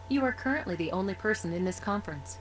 You are currently the only person in this conference.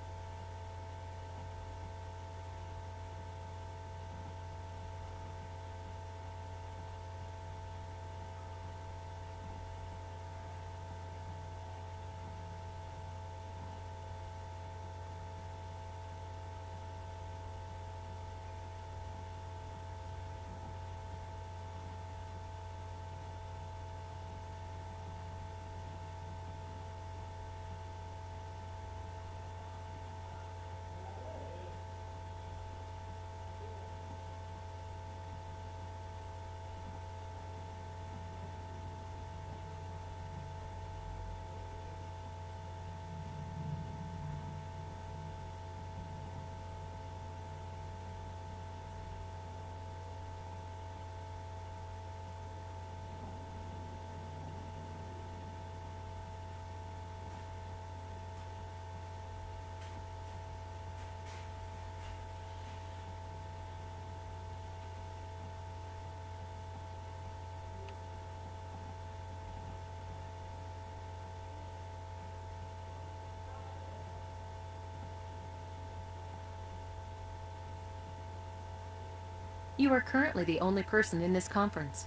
You are currently the only person in this conference.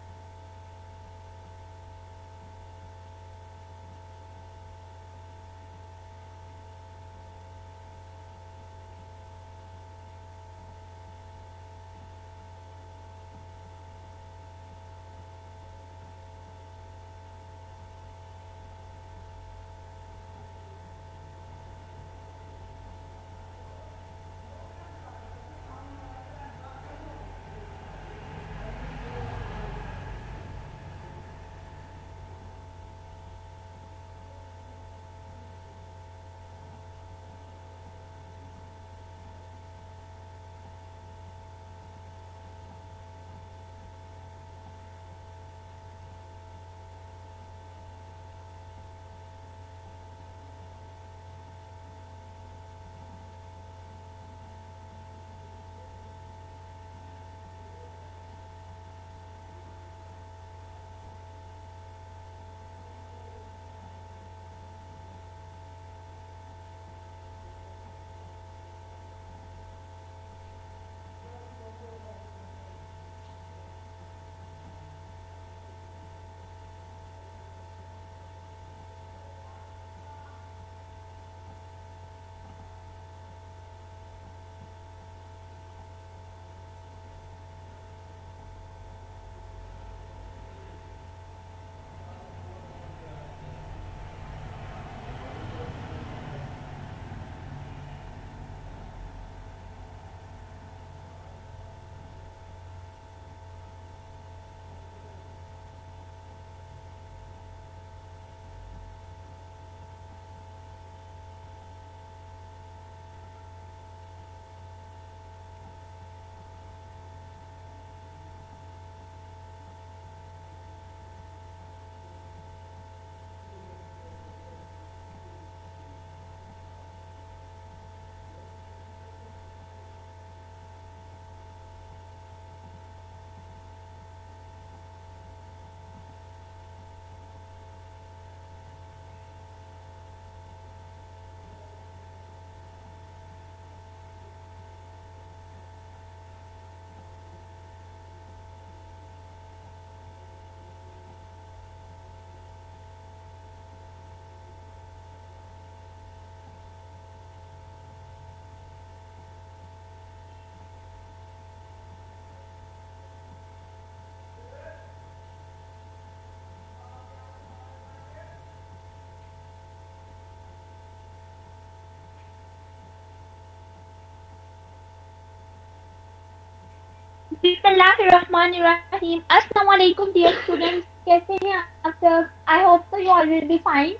Bismillahirrahmanirrahim. Assalamu alaikum dear students. कैसे हैं आप सब? I hope so you all will be fine.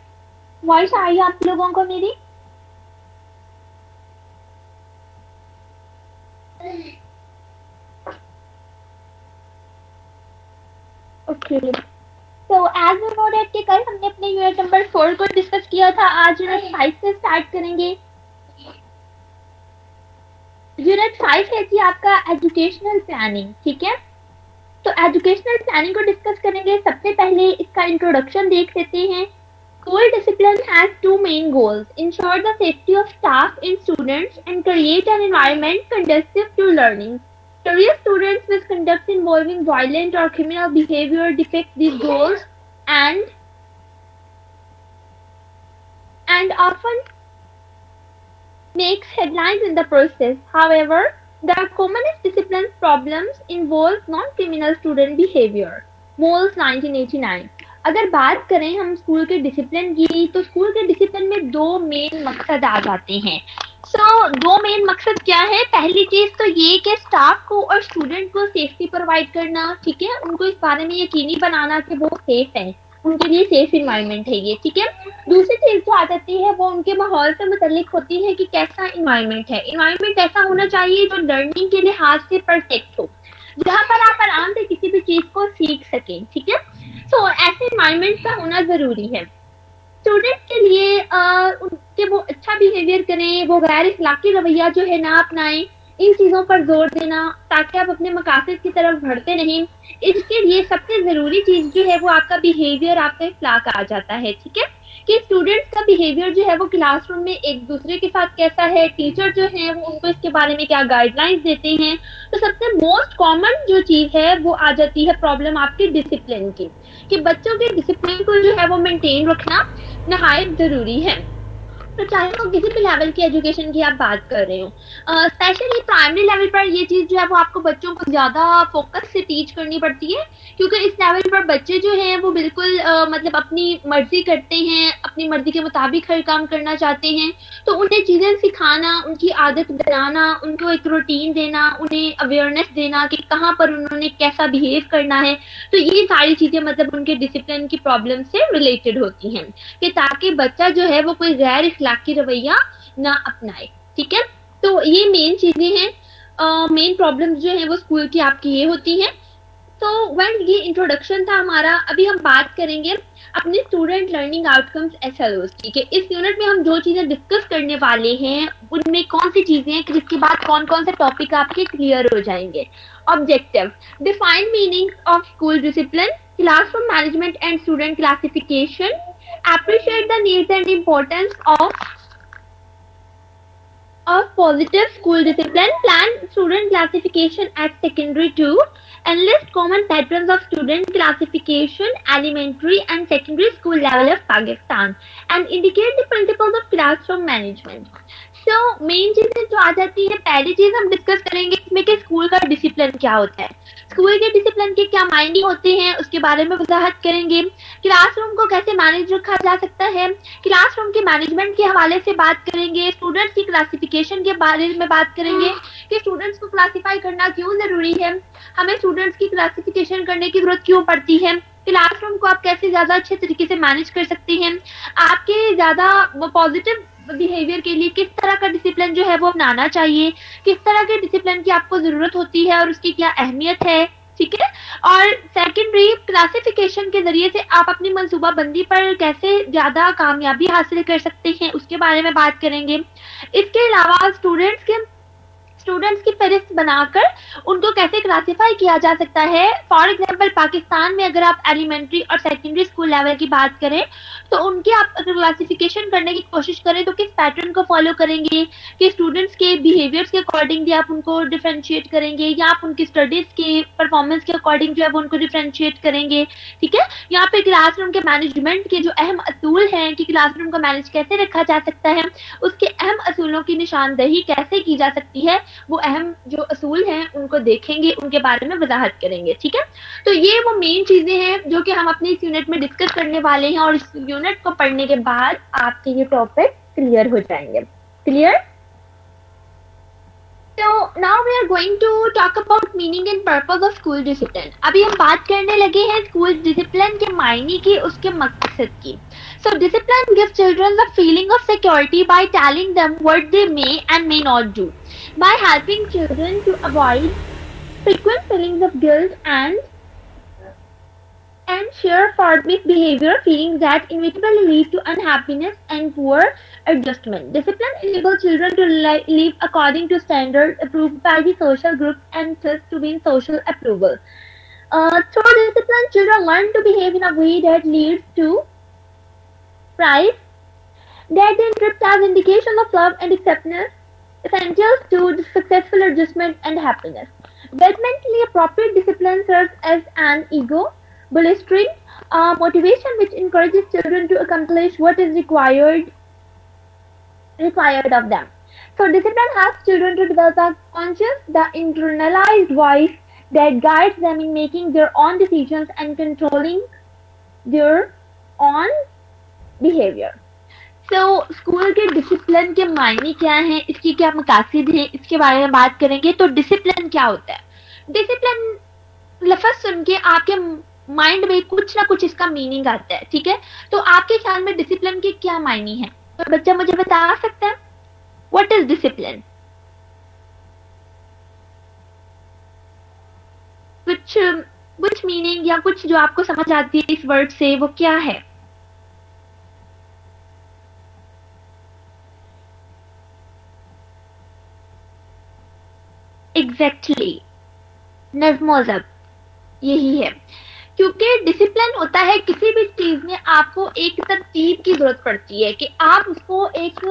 Voice आ रही है आप लोगों को मेरी? Okay. So as we know that कि कल हमने अपने यूनिट नंबर 4 को डिस्कस किया था, आज यूनिट 5 से स्टार्ट करेंगे. यूनिट 5 है जी आपका एजुकेशनल प्लानिंग. ठीक है, तो एजुकेशनल प्लानिंग को डिस्कस करेंगे. सबसे पहले इसका इंट्रोडक्शन देख लेते हैं. School discipline has two main goals: ensure the safety of staff and students and create an environment conducive to learning. Serious students misconduct involving violent or criminal behavior depict these goals and often makes headlines in the process. However, the commonest discipline problems involve non-criminal student behavior. Moles 1989. अगर बात करें हम school के discipline की, तो school के discipline में दो मेन मकसद आ जाते हैं. दो मेन मकसद क्या है? पहली चीज तो ये कि स्टाफ को और स्टूडेंट को सेफ्टी प्रोवाइड करना, ठीक है, उनको इस बारे में यकीनी बनाना कि वो सेफ है, उनके लिए सेफ इन्वायरमेंट है ये, ठीक है. दूसरी चीज जो आ जाती है वो उनके माहौल से मुतल्लिक होती है कि कैसा इन्वायरमेंट है. इन्वायरमेंट ऐसा होना चाहिए जो लर्निंग के लिहाज से परफेक्ट हो, जहाँ पर आप आराम से किसी भी चीज को सीख सकें, ठीक है. ऐसे इन्वायरमेंट का होना जरूरी है. स्टूडेंट के लिए उनके वो अच्छा बिहेवियर करें, वो गैर इखलाकी रवैया जो है ना अपनाएं, इन चीजों पर जोर देना ताकि आप अपने मकासद की तरफ बढ़ते रहें. इसके लिए सबसे जरूरी चीज जो है वो आपका बिहेवियर, आपका इखलाक आ जाता है, ठीक है, कि स्टूडेंट्स का बिहेवियर जो है वो क्लासरूम में एक दूसरे के साथ कैसा है, टीचर जो है वो उनको इसके बारे में क्या गाइडलाइंस देते हैं. तो सबसे मोस्ट कॉमन जो चीज है वो आ जाती है प्रॉब्लम आपकी डिसिप्लिन की, कि बच्चों के डिसिप्लिन को जो है वो मेंटेन रखना नहायत जरूरी है. तो चाहे वो किसी भी लेवल की एजुकेशन की आप बात कर रहे हो, स्पेशली प्राइमरी लेवल पर ये चीज जो है वो आपको बच्चों को ज्यादा फोकस से टीच करनी पड़ती है, क्योंकि इस लेवल पर बच्चे जो हैं वो बिल्कुल मतलब अपनी मर्जी करते हैं, अपनी मर्जी के मुताबिक हर काम करना चाहते हैं. तो उन्हें चीजें सिखाना, उनकी आदत बनाना, उनको एक रूटीन देना, उन्हें अवेयरनेस देना कि कहाँ पर उन्होंने कैसा बिहेव करना है, तो ये सारी चीजें मतलब उनके डिसिप्लिन की प्रॉब्लम से रिलेटेड होती हैं, कि ताकि बच्चा जो है वो कोई गैर इखलाकी रवैया ना अपनाए, ठीक है. तो ये मेन चीजें हैं, मेन प्रॉब्लम्स जो है वो स्कूल की आपकी ये होती हैं. तो ये इंट्रोडक्शन था हमारा. अभी हम बात करेंगे अपने स्टूडेंट लर्निंग आउटकम्स SLOs की, कि इस यूनिट में हम जो चीजें डिस्कस करने वाले हैं उनमें कौन सी चीजें हैं, जिसके बाद कौन कौन से टॉपिक आपके क्लियर हो जाएंगे. Objective: define meaning of school discipline, classroom management and student classification, appreciate the needs and importance of positive school discipline, plan student classification at secondary 2, enlist common patterns of student classification elementary and secondary school level of Pakistan, and indicate the principles of classroom management. So main चीजें जो आ जाती है, पहली चीज हम discuss करेंगे इसमें कि स्कूल का डिसिप्लिन क्या होता है, स्कूल के डिसिप्लिन के क्या मायने होते हैं, उसके बारे में वजाहत करेंगे. क्लासरूम को कैसे मैनेज रखा जा सकता है, क्लासरूम के मैनेजमेंट के हवाले से बात करेंगे, स्टूडेंट्स की क्लासिफिकेशन के बारे में बात करेंगे कि स्टूडेंट्स को क्लासिफाई करना क्यों जरूरी है, हमें स्टूडेंट्स की क्लासिफिकेशन करने की जरूरत क्यों पड़ती है, क्लासरूम को आप कैसे ज्यादा अच्छे तरीके से मैनेज कर सकते हैं, आपके ज्यादा पॉजिटिव बिहेवियर के लिए किस तरह का डिसिप्लिन जो है वो अपनाना चाहिए, किस तरह के डिसिप्लिन की आपको जरूरत होती है और उसकी क्या अहमियत है, ठीक है. और सेकेंडरी क्लासिफिकेशन के जरिए से आप अपनी मंसूबा बंदी पर कैसे ज्यादा कामयाबी हासिल कर सकते हैं उसके बारे में बात करेंगे. इसके अलावा स्टूडेंट्स की फहरिस्त बनाकर उनको कैसे क्लासिफाई किया जा सकता है. फॉर एग्जांपल पाकिस्तान में अगर आप एलिमेंट्री और सेकेंडरी स्कूल लेवल की बात करें तो उनके आप अगर क्लासिफिकेशन करने की कोशिश करें तो किस पैटर्न को फॉलो करेंगे, कि स्टूडेंट्स के बिहेवियर्स के अकॉर्डिंग आप उनको डिफरेंशिएट करेंगे या आप उनकी स्टडीज के परफॉर्मेंस के अकॉर्डिंग जो है वो उनको डिफरेंशिएट करेंगे, ठीक है. यहाँ पे क्लासरूम के मैनेजमेंट के जो अहम असूल हैं कि क्लासरूम को मैनेज कैसे रखा जा सकता है, उसके अहम असूलों की निशानदही कैसे की जा सकती है, वो अहम जो असूल हैं उनको देखेंगे, उनके बारे में वजाहत करेंगे, ठीक है. तो ये वो मेन चीजें हैं जो कि हम अपनी इस यूनिट में डिस्कस करने वाले हैं, और इस यूनिट को पढ़ने के बाद आपके ये टॉपिक क्लियर हो जाएंगे. Clear? So now we are going to talk about meaning and purpose of school discipline. अभी हम बात करने लगे हैं स्कूल डिसिप्लिन के मायने की, उसके मकसद की. So discipline gives children the feeling of security by telling them what they may and may not do, by helping children to avoid frequent feelings of guilt and share for misbehavior, feelings that inevitably lead to unhappiness and poor adjustment. Discipline enables children to live according to standards approved by the social group and thus to win social approval. Through discipline, children learn to behave in a way that leads to Pride, that the interrupt as indication of love and acceptance, essentials to the successful adjustment and happiness. Developmentally appropriate discipline serves as an ego bolstering motivation which encourages children to accomplish what is required of them. So discipline helps children to develop a conscious, the internalized voice that guides them in making their own decisions and controlling their own behavior. So, school के discipline के मायने क्या हैं, इसकी क्या मकासद हैं, इसके बारे में बात करेंगे. तो डिसिप्लिन क्या होता है? डिसिप्लिन लफ्ज सुन के आपके माइंड में कुछ ना कुछ इसका मीनिंग आता है, ठीक है. तो आपके ख्याल में डिसिप्लिन के क्या मायने हैं? तो बच्चा मुझे बता सकता है, व्हाट इज डिसिप्लिन? कुछ मीनिंग या कुछ जो आपको समझ आती है इस वर्ड से, वो क्या है? एग्जैक्टली, नज़्म ज़ब्त यही है. क्योंकि डिसिप्लिन होता है किसी भी चीज में आपको एक तरतीब की जरूरत पड़ती है कि आप उसको एक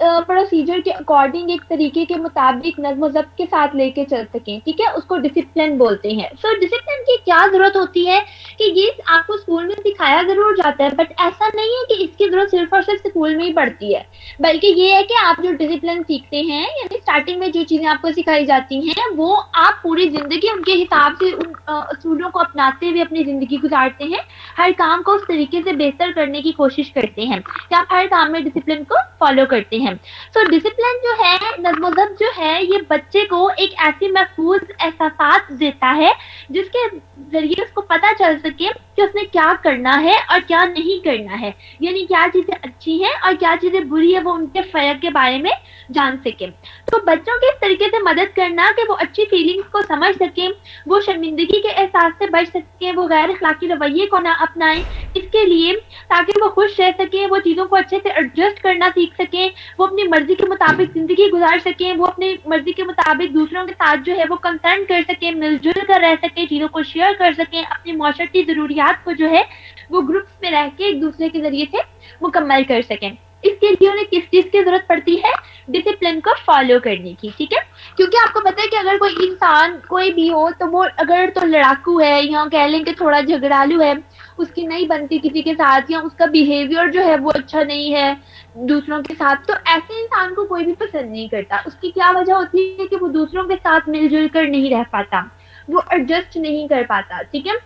प्रोसीजर के अकॉर्डिंग, एक तरीके के मुताबिक नज़्म ज़ब्त के साथ लेके चल सकें, ठीक है. उसको डिसिप्लिन बोलते हैं. सो डिसिप्लिन की क्या जरूरत होती है कि ये आपको स्कूल में सिखाया जरूर जाता है, बट ऐसा नहीं है कि इसकी जरूरत सिर्फ और सिर्फ स्कूल में ही पड़ती है, बल्कि ये है कि आप जो डिसिप्लिन सीखते हैं, यानी स्टार्टिंग में जो चीजें आपको सिखाई जाती हैं, वो आप पूरी जिंदगी उनके हिसाब से उन असूलों को अपनाते हुए अपनी जिंदगी गुजारते हैं. हर काम को उस तरीके से बेहतर करने की कोशिश करते हैं कि आप हर काम में डिसिप्लिन को फॉलो करते हैं. सो डिसिप्लिन जो है, नज़्म ज़ब्त जो है, ये बच्चे को एक ऐसी महफूज एहसास देता है जिसके जरिए उसको पता चल सके कि उसने क्या करना है और क्या नहीं करना है, यानी क्या चीजें अच्छी हैं और क्या चीजें बुरी है, वो उनके फर्क के बारे में जान सके. तो बच्चों के इस तरीके से मदद करना कि वो अच्छी फीलिंग्स को समझ सके, वो शर्मिंदगी के एहसास से बच सके, वो गैर अखलाकी रवैये को ना अपनाएं, इसके लिए ताकि वो खुश रह सके, वो चीजों को अच्छे से एडजस्ट करना सीख सके, वो अपनी मर्जी के मुताबिक जिंदगी गुजार सके, वो अपनी मर्जी के मुताबिक दूसरों के साथ जो है वो कंसर्न कर सके, मिलजुल कर रह सके, चीजों को शेयर कर सके, अपनी माशरती जरूरियात को जो है वो ग्रुप्स में रह के एक दूसरे के जरिए से मुकम्मल कर सकें. इसके लिए उन्हें किस चीज की जरूरत पड़ती है? डिसिप्लिन को फॉलो करने की, ठीक है. क्योंकि आपको पता है कि अगर कोई इंसान कोई भी हो, तो वो अगर तो लड़ाकू है या कह लें कि थोड़ा झगड़ालू है, उसकी नहीं बनती किसी के साथ, या उसका बिहेवियर जो है वो अच्छा नहीं है दूसरों के साथ, तो ऐसे इंसान को कोई भी पसंद नहीं करता. उसकी क्या वजह होती है कि वो दूसरों के साथ मिलजुल कर नहीं रह पाता, वो एडजस्ट नहीं कर पाता, ठीक है.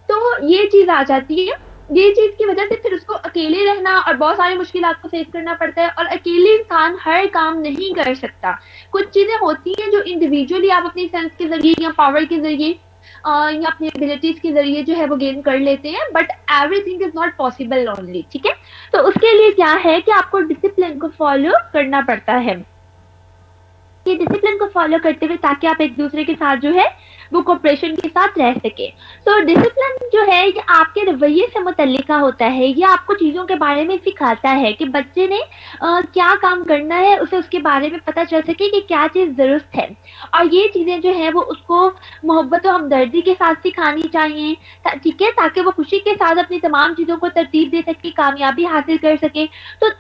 तो ये चीज आ जाती है. ये चीज की वजह से फिर उसको अकेले रहना और बहुत सारी मुश्किलात को फेस करना पड़ता है, और अकेले इंसान हर काम नहीं कर सकता. कुछ चीजें होती हैं जो इंडिविजुअली आप अपनी सेंस के जरिए या पावर के जरिए या अपनी एबिलिटीज के जरिए जो है वो गेन कर लेते हैं, but everything is not possible only, ठीक है. तो उसके लिए क्या है कि आपको डिसिप्लिन को फॉलो करना पड़ता है. ये डिसिप्लिन को फॉलो करते हुए ताकि आप एक दूसरे के साथ जो है वो कोऑपरेशन के साथ रह सके. तो डिसिप्लिन जो है ये आपके रवैये से मुतल्लिका होता है. ये आपको चीजों के बारे में सिखाता है कि बच्चे ने क्या काम करना है, उसे उसके बारे में पता चल सके कि क्या चीज दुरुस्त है. और ये चीजें जो है वो उसको मोहब्बत और हमदर्दी के साथ सिखानी चाहिए, ठीक है, ताकि वो खुशी के साथ अपनी तमाम चीजों को तरतीब दे सके, कामयाबी हासिल कर सके. तो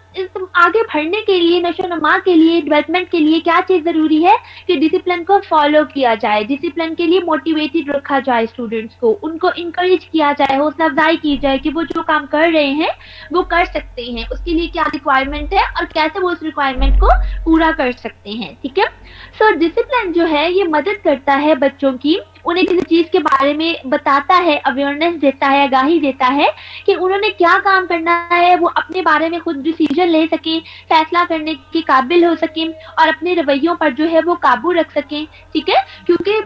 आगे बढ़ने के लिए, नशोनुमा के लिए, डेवलपमेंट के लिए क्या चीज जरूरी है कि डिसिप्लिन को फॉलो किया जाए, डिसिप्लिन के लिए मोटिवेटेड रखा जाए स्टूडेंट्स को, उनको इंकरेज किया जाए, हौसला अफजाई की जाए कि वो जो काम कर रहे हैं वो कर सकते हैं, उसके लिए क्या रिक्वायरमेंट है और कैसे वो उस रिक्वायरमेंट को पूरा कर सकते हैं, ठीक है. सो डिसिप्लिन जो है ये मदद करता है बच्चों की, उन्हें किसी चीज के बारे में बताता है, अवेयरनेस देता है, आगाही देता है कि उन्होंने क्या काम करना है, वो अपने बारे में खुद डिसीजन ले सके, फैसला करने के काबिल हो सके और अपने रवैयों पर जो है वो काबू रख सके, ठीक है. क्योंकि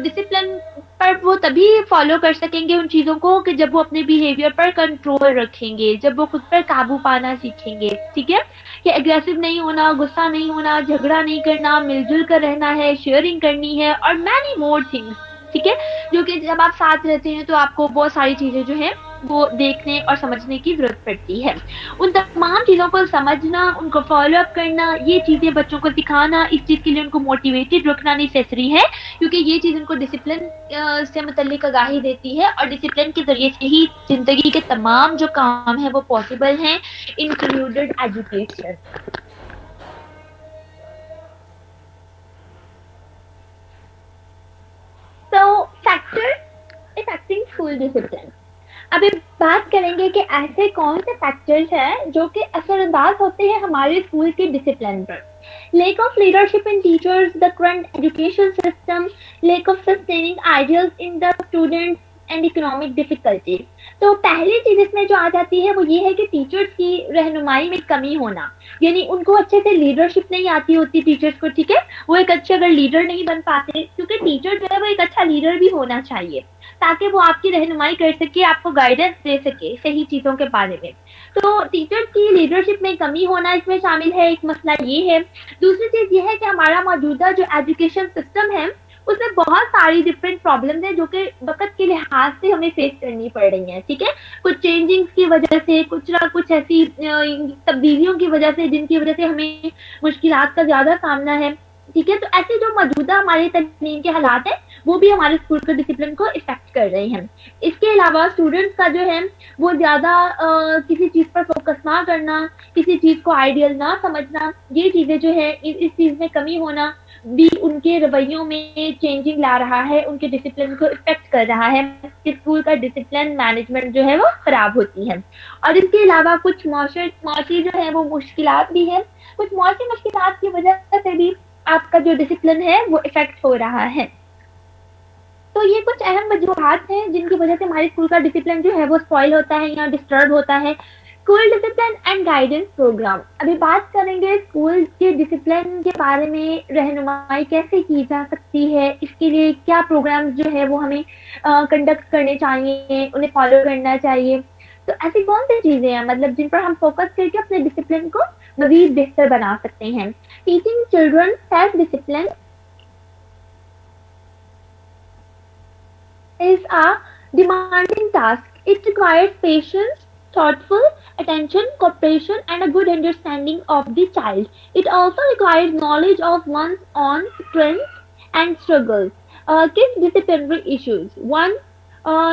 डिसिप्लिन पर वो तभी फॉलो कर सकेंगे उन चीजों को कि जब वो अपने बिहेवियर पर कंट्रोल रखेंगे, जब वो खुद पर काबू पाना सीखेंगे, ठीक है, कि एग्रेसिव नहीं होना, गुस्सा नहीं होना, झगड़ा नहीं करना, मिलजुल कर रहना है, शेयरिंग करनी है और मैनी मोर थिंग्स, ठीक है. जो कि जब आप साथ रहते हैं तो आपको बहुत सारी चीजें जो है वो देखने और समझने की जरूरत पड़ती है. उन तमाम चीजों को समझना, उनको फॉलो अप करना, ये चीजें बच्चों को सिखाना, इस चीज के लिए उनको मोटिवेटेड रखना नेसेसरी है, क्योंकि ये चीज उनको डिसिप्लिन से मुतल्लिक आगाही देती है और डिसिप्लिन के जरिए से ही जिंदगी के तमाम जो काम है वो पॉसिबल हैं. included education. So factors affecting school discipline. अभी बात करेंगे कि ऐसे कौन से फैक्टर्स हैं जो कि असरअंदाज होते हैं हमारे स्कूल के डिसिप्लिन पर. Lack of leadership in teachers, the current education system, lack of sustaining ideals in the students and economic difficulties. तो पहली चीज इसमें जो आ जाती है वो ये है कि टीचर्स की रहनुमाई में कमी होना, यानी उनको अच्छे से लीडरशिप नहीं आती होती टीचर्स को, ठीक है, वो एक अच्छे अगर लीडर नहीं बन पाते, क्योंकि टीचर जो है वो एक अच्छा लीडर भी होना चाहिए ताकि वो आपकी रहनुमाई कर सके, आपको गाइडेंस दे सके सही चीजों के बारे में. तो टीचर्स की लीडरशिप में कमी होना इसमें शामिल है, एक मसला ये है. दूसरी चीज ये है कि हमारा मौजूदा जो एजुकेशन सिस्टम है उसमें बहुत सारी डिफरेंट प्रॉब्लम्स हैं जो कि वक्त के लिहाज से हमें फेस करनी पड़ रही हैं, ठीक है, कुछ चेंजिंग्स की वजह से, कुछ ना कुछ ऐसी तब्दीलियों की वजह से जिनकी वजह से हमें मुश्किलात का ज्यादा सामना है, ठीक है. तो ऐसे जो मौजूदा हमारे तकनीक के हालात हैं वो भी हमारे स्कूल के डिसिप्लिन को इफेक्ट कर रहे हैं. इसके अलावा स्टूडेंट्स का जो है वो ज्यादा किसी चीज पर फोकस ना करना, किसी चीज को आइडियल ना समझना, ये चीजें जो है इस चीज में कमी होना भी उनके रवैयों में चेंजिंग ला रहा है, उनके डिसिप्लिन को इफेक्ट कर रहा है. स्कूल का डिसिप्लिन मैनेजमेंट जो है वो खराब होती है. और इसके अलावा कुछ मौसी जो है वो मुश्किलात भी है, कुछ मौसी मुश्किलात की वजह से भी आपका जो डिसिप्लिन है वो इफेक्ट हो रहा है. तो ये कुछ अहम वजूहात हैं जिनकी वजह से हमारे स्कूल का डिसिप्लिन जो है वो स्पॉइल होता है या डिस्टर्ब होता है. School discipline and guidance programme. अभी बात करेंगे स्कूल के डिसिप्लिन के बारे में, रहनुमाई कैसे की जा सकती है, इसके लिए क्या प्रोग्राम्स जो है वो हमें कंडक्ट करने चाहिए, उन्हें फॉलो करना चाहिए. तो ऐसी कौन सी चीजें हैं मतलब जिन पर हम फोकस करके अपने डिसिप्लिन को मजीद बेहतर बना सकते हैं. Teaching children self discipline is a demanding task. It requires patience, thoughtful attention, cooperation, and a good understanding of the child. It also requires knowledge of one's own strengths and struggles. Kids' disciplinary issues. One,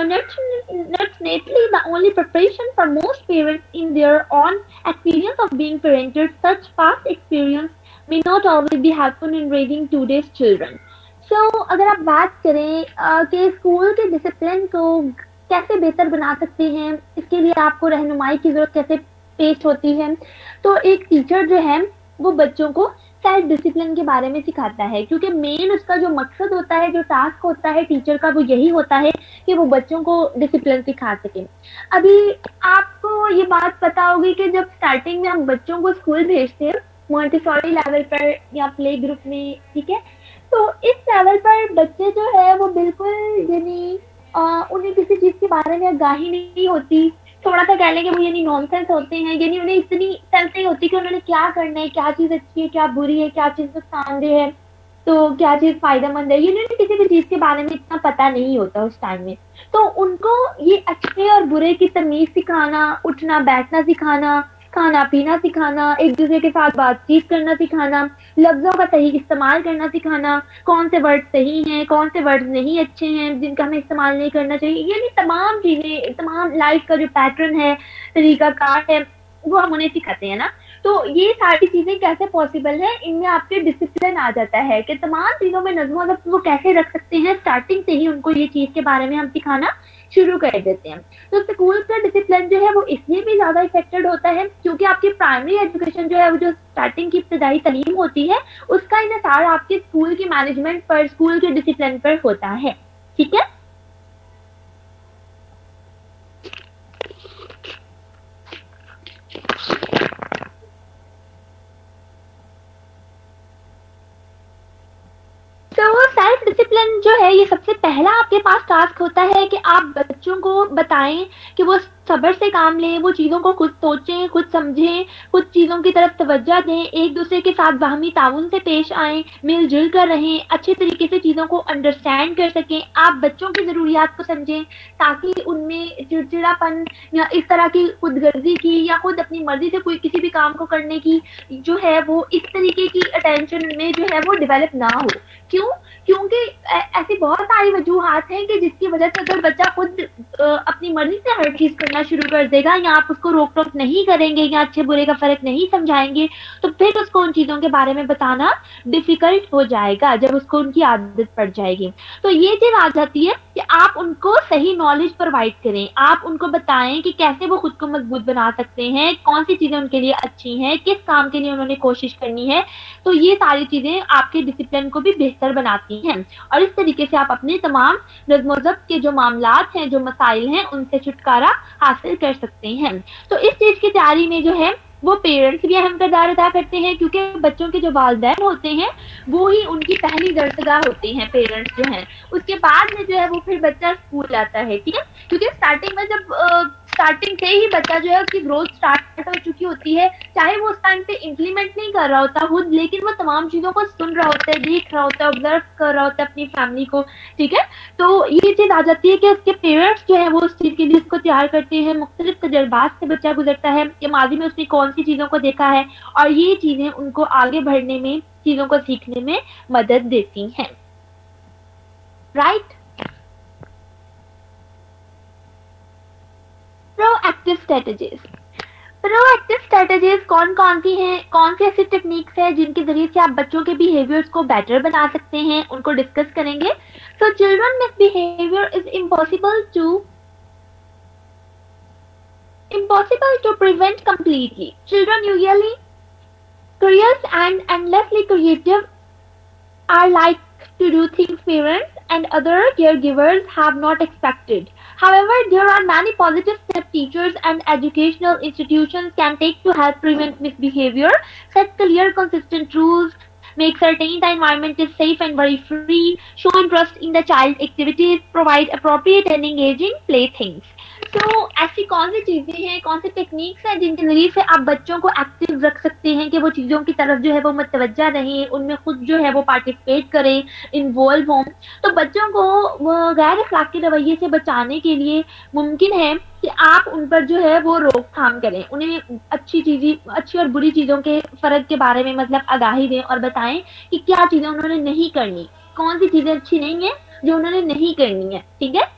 naturally, the only preparation for most parents in their own experience of being parented. Such past experience may not always be helpful in raising today's children. अगर आप बात करें कि school के discipline को कैसे बेहतर बना सकते हैं, इसके लिए आपको रहनुमाई की जरूरत कैसे पेश होती है, तो एक टीचर जो है वो बच्चों को सेल्फ डिसिप्लिन के बारे में सिखाता है, क्योंकि मेन उसका जो मकसद होता है, जो टास्क होता है टीचर का, वो यही होता है कि वो बच्चों को डिसिप्लिन सिखा सके. अभी आपको ये बात पता होगी कि जब स्टार्टिंग में हम बच्चों को स्कूल भेजते हैं मॉन्टेसोरी लेवल पर या प्ले ग्रुप में, ठीक है, तो इस लेवल पर बच्चे जो है वो बिल्कुल यानी उन्हें किसी चीज के बारे में आगाही नहीं होती, थोड़ा सा कह लेंगे वो यानी नॉनसेंस होते हैं, यानी उन्हें इतनी सेंस नहीं होती कि उन्होंने क्या करना है, क्या चीज अच्छी है, क्या बुरी है, क्या चीज नुकसानदेह है, तो क्या चीज फायदेमंद है, ये उन्हें किसी भी चीज के बारे में इतना पता नहीं होता उस टाइम में. तो उनको ये अच्छे और बुरे की तमीज सिखाना, उठना बैठना सिखाना, खाना पीना सिखाना, एक दूसरे के साथ बातचीत करना सिखाना, लफ्जों का सही इस्तेमाल करना सिखाना, कौन से वर्ड सही हैं, कौन से वर्ड नहीं अच्छे हैं जिनका हमें इस्तेमाल नहीं करना चाहिए, ये तमाम चीजें, तमाम लाइफ का जो पैटर्न है, तरीका कार है, वो हम उन्हें सिखाते हैं ना. तो ये सारी चीजें कैसे पॉसिबल है, इनमें आपके डिसिप्लिन आ जाता है कि तमाम चीजों में नज़्म ज़ब्त वो कैसे रख सकते हैं. स्टार्टिंग से ही उनको ये चीज के बारे में हम सिखाना शुरू कर देते हैं. तो स्कूल का डिसिप्लिन जो है वो इसलिए भी ज्यादा इफेक्टेड होता है क्योंकि आपकी प्राइमरी एजुकेशन जो है वो जो स्टार्टिंग की इब्तदाई तालीम होती है उसका इन्हिसार आपके स्कूल की मैनेजमेंट पर, स्कूल के डिसिप्लिन पर होता है, ठीक है. तो सेल्फ डिसिप्लिन जो है ये सबसे पहला आपके पास टास्क होता है कि आप बच्चों को बताएं कि वो सब्र से काम लें, वो चीज़ों को खुद सोचें, खुद समझें, कुछ चीज़ों की तरफ तवज्जो दें, एक दूसरे के साथ बाहमी ताउन से पेश आएं, मिलजुल कर रहें, अच्छे तरीके से चीज़ों को अंडरस्टैंड कर सकें. आप बच्चों की ज़रूरियात को समझें ताकि उनमें चिड़चिड़ापन या इस तरह की खुदगर्जी की या खुद अपनी मर्जी से कोई किसी भी काम को करने की जो है वो इस तरीके की अटेंशन में जो है वो डेवलप ना हो. क्यों? क्योंकि ऐसी बहुत सारी वजूहात हैं कि जिसकी वजह से अगर बच्चा खुद अपनी मर्जी से हर चीज करने करना शुरू कर देगा या आप उसको रोक टोक नहीं करेंगे या अच्छे बुरे का फर्क नहीं समझाएंगे तो फिर उसको उन चीजों के बारे में बताना डिफिकल्ट हो जाएगा जब उसको उनकी आदत पड़ जाएगी। तो ये चीज आ जाती है कि आप उनको सही नॉलेज प्रोवाइड करें, आप उनको बताएं कि कैसे वो खुद को मजबूत बना सकते हैं, कौन सी चीजें उनके लिए अच्छी हैं, किस काम के लिए उन्होंने कोशिश करनी है। तो ये सारी चीजें आपके डिसिप्लिन को भी बेहतर बनाती हैं और इस तरीके से आप अपने तमाम नज़्म ज़ब्त के जो मामलात हैं, जो मसाइल हैं, उनसे छुटकारा हासिल कर सकते हैं। तो इस चीज की तैयारी में जो है वो पेरेंट्स भी अहम किरदार अदा करते हैं, क्योंकि बच्चों के जो वालिदैन होते हैं वो ही उनकी पहली दरसगाह होते हैं, पेरेंट्स जो हैं। उसके बाद में जो है वो फिर बच्चा स्कूल आता है, ठीक है, क्योंकि स्टार्टिंग में जब स्टार्टिंग से ही बच्चा जो है उसकी ग्रोथ स्टार्ट हो चुकी होती है, चाहे वो उस टाइम पे इम्प्लीमेंट नहीं कर रहा होता खुद, लेकिन वो तमाम चीजों को सुन रहा होता है, देख रहा होता है, ऑब्जर्व कर रहा होता है अपनी फैमिली को, ठीक है। तो ये चीज आ जाती है कि उसके पेरेंट्स जो है वो उस चीज के लिए उसको तैयार करते हैं, मुख्तलिफ तजर्बात से बच्चा गुजरता है कि माजी में उसने कौन सी चीजों को देखा है और ये चीजें उनको आगे बढ़ने में, चीजों को सीखने में मदद देती हैं, right. Proactive strategies, proactive strategies कौन कौन सी हैं, कौन सी ऐसी टेक्निक्स है जिनके जरिए से आप बच्चों के बिहेवियर्स को बेटर बना सकते हैं, उनको डिस्कस करेंगे। So children misbehaviour is impossible to prevent completely. Children usually curious and endlessly creative are like to do things parents and other caregivers have not expected. However, there are many positive steps teachers and educational institutions can take to help prevent misbehavior. Set clear, consistent rules, make certain the environment is safe and worry-free, show interest in the child's activities, provide appropriate and engaging playthings. तो ऐसी कौन सी चीजें हैं, कौन सी techniques हैं जिनके जरिए से आप बच्चों को एक्टिव रख सकते हैं कि वो चीजों की तरफ जो है वो मुतवज्जा रहें, उनमें खुद जो है वो पार्टिसिपेट करें, इन्वॉल्व हों। तो बच्चों को वो गैर अखलाकी रवैये से बचाने के लिए मुमकिन है कि आप उन पर जो है वो रोकथाम करें, उन्हें अच्छी और बुरी चीजों के फर्क के बारे में मतलब आगाही दें और बताएं कि क्या चीजें उन्होंने नहीं करनी, कौन सी चीजें अच्छी नहीं है जो उन्होंने नहीं करनी है, ठीक है।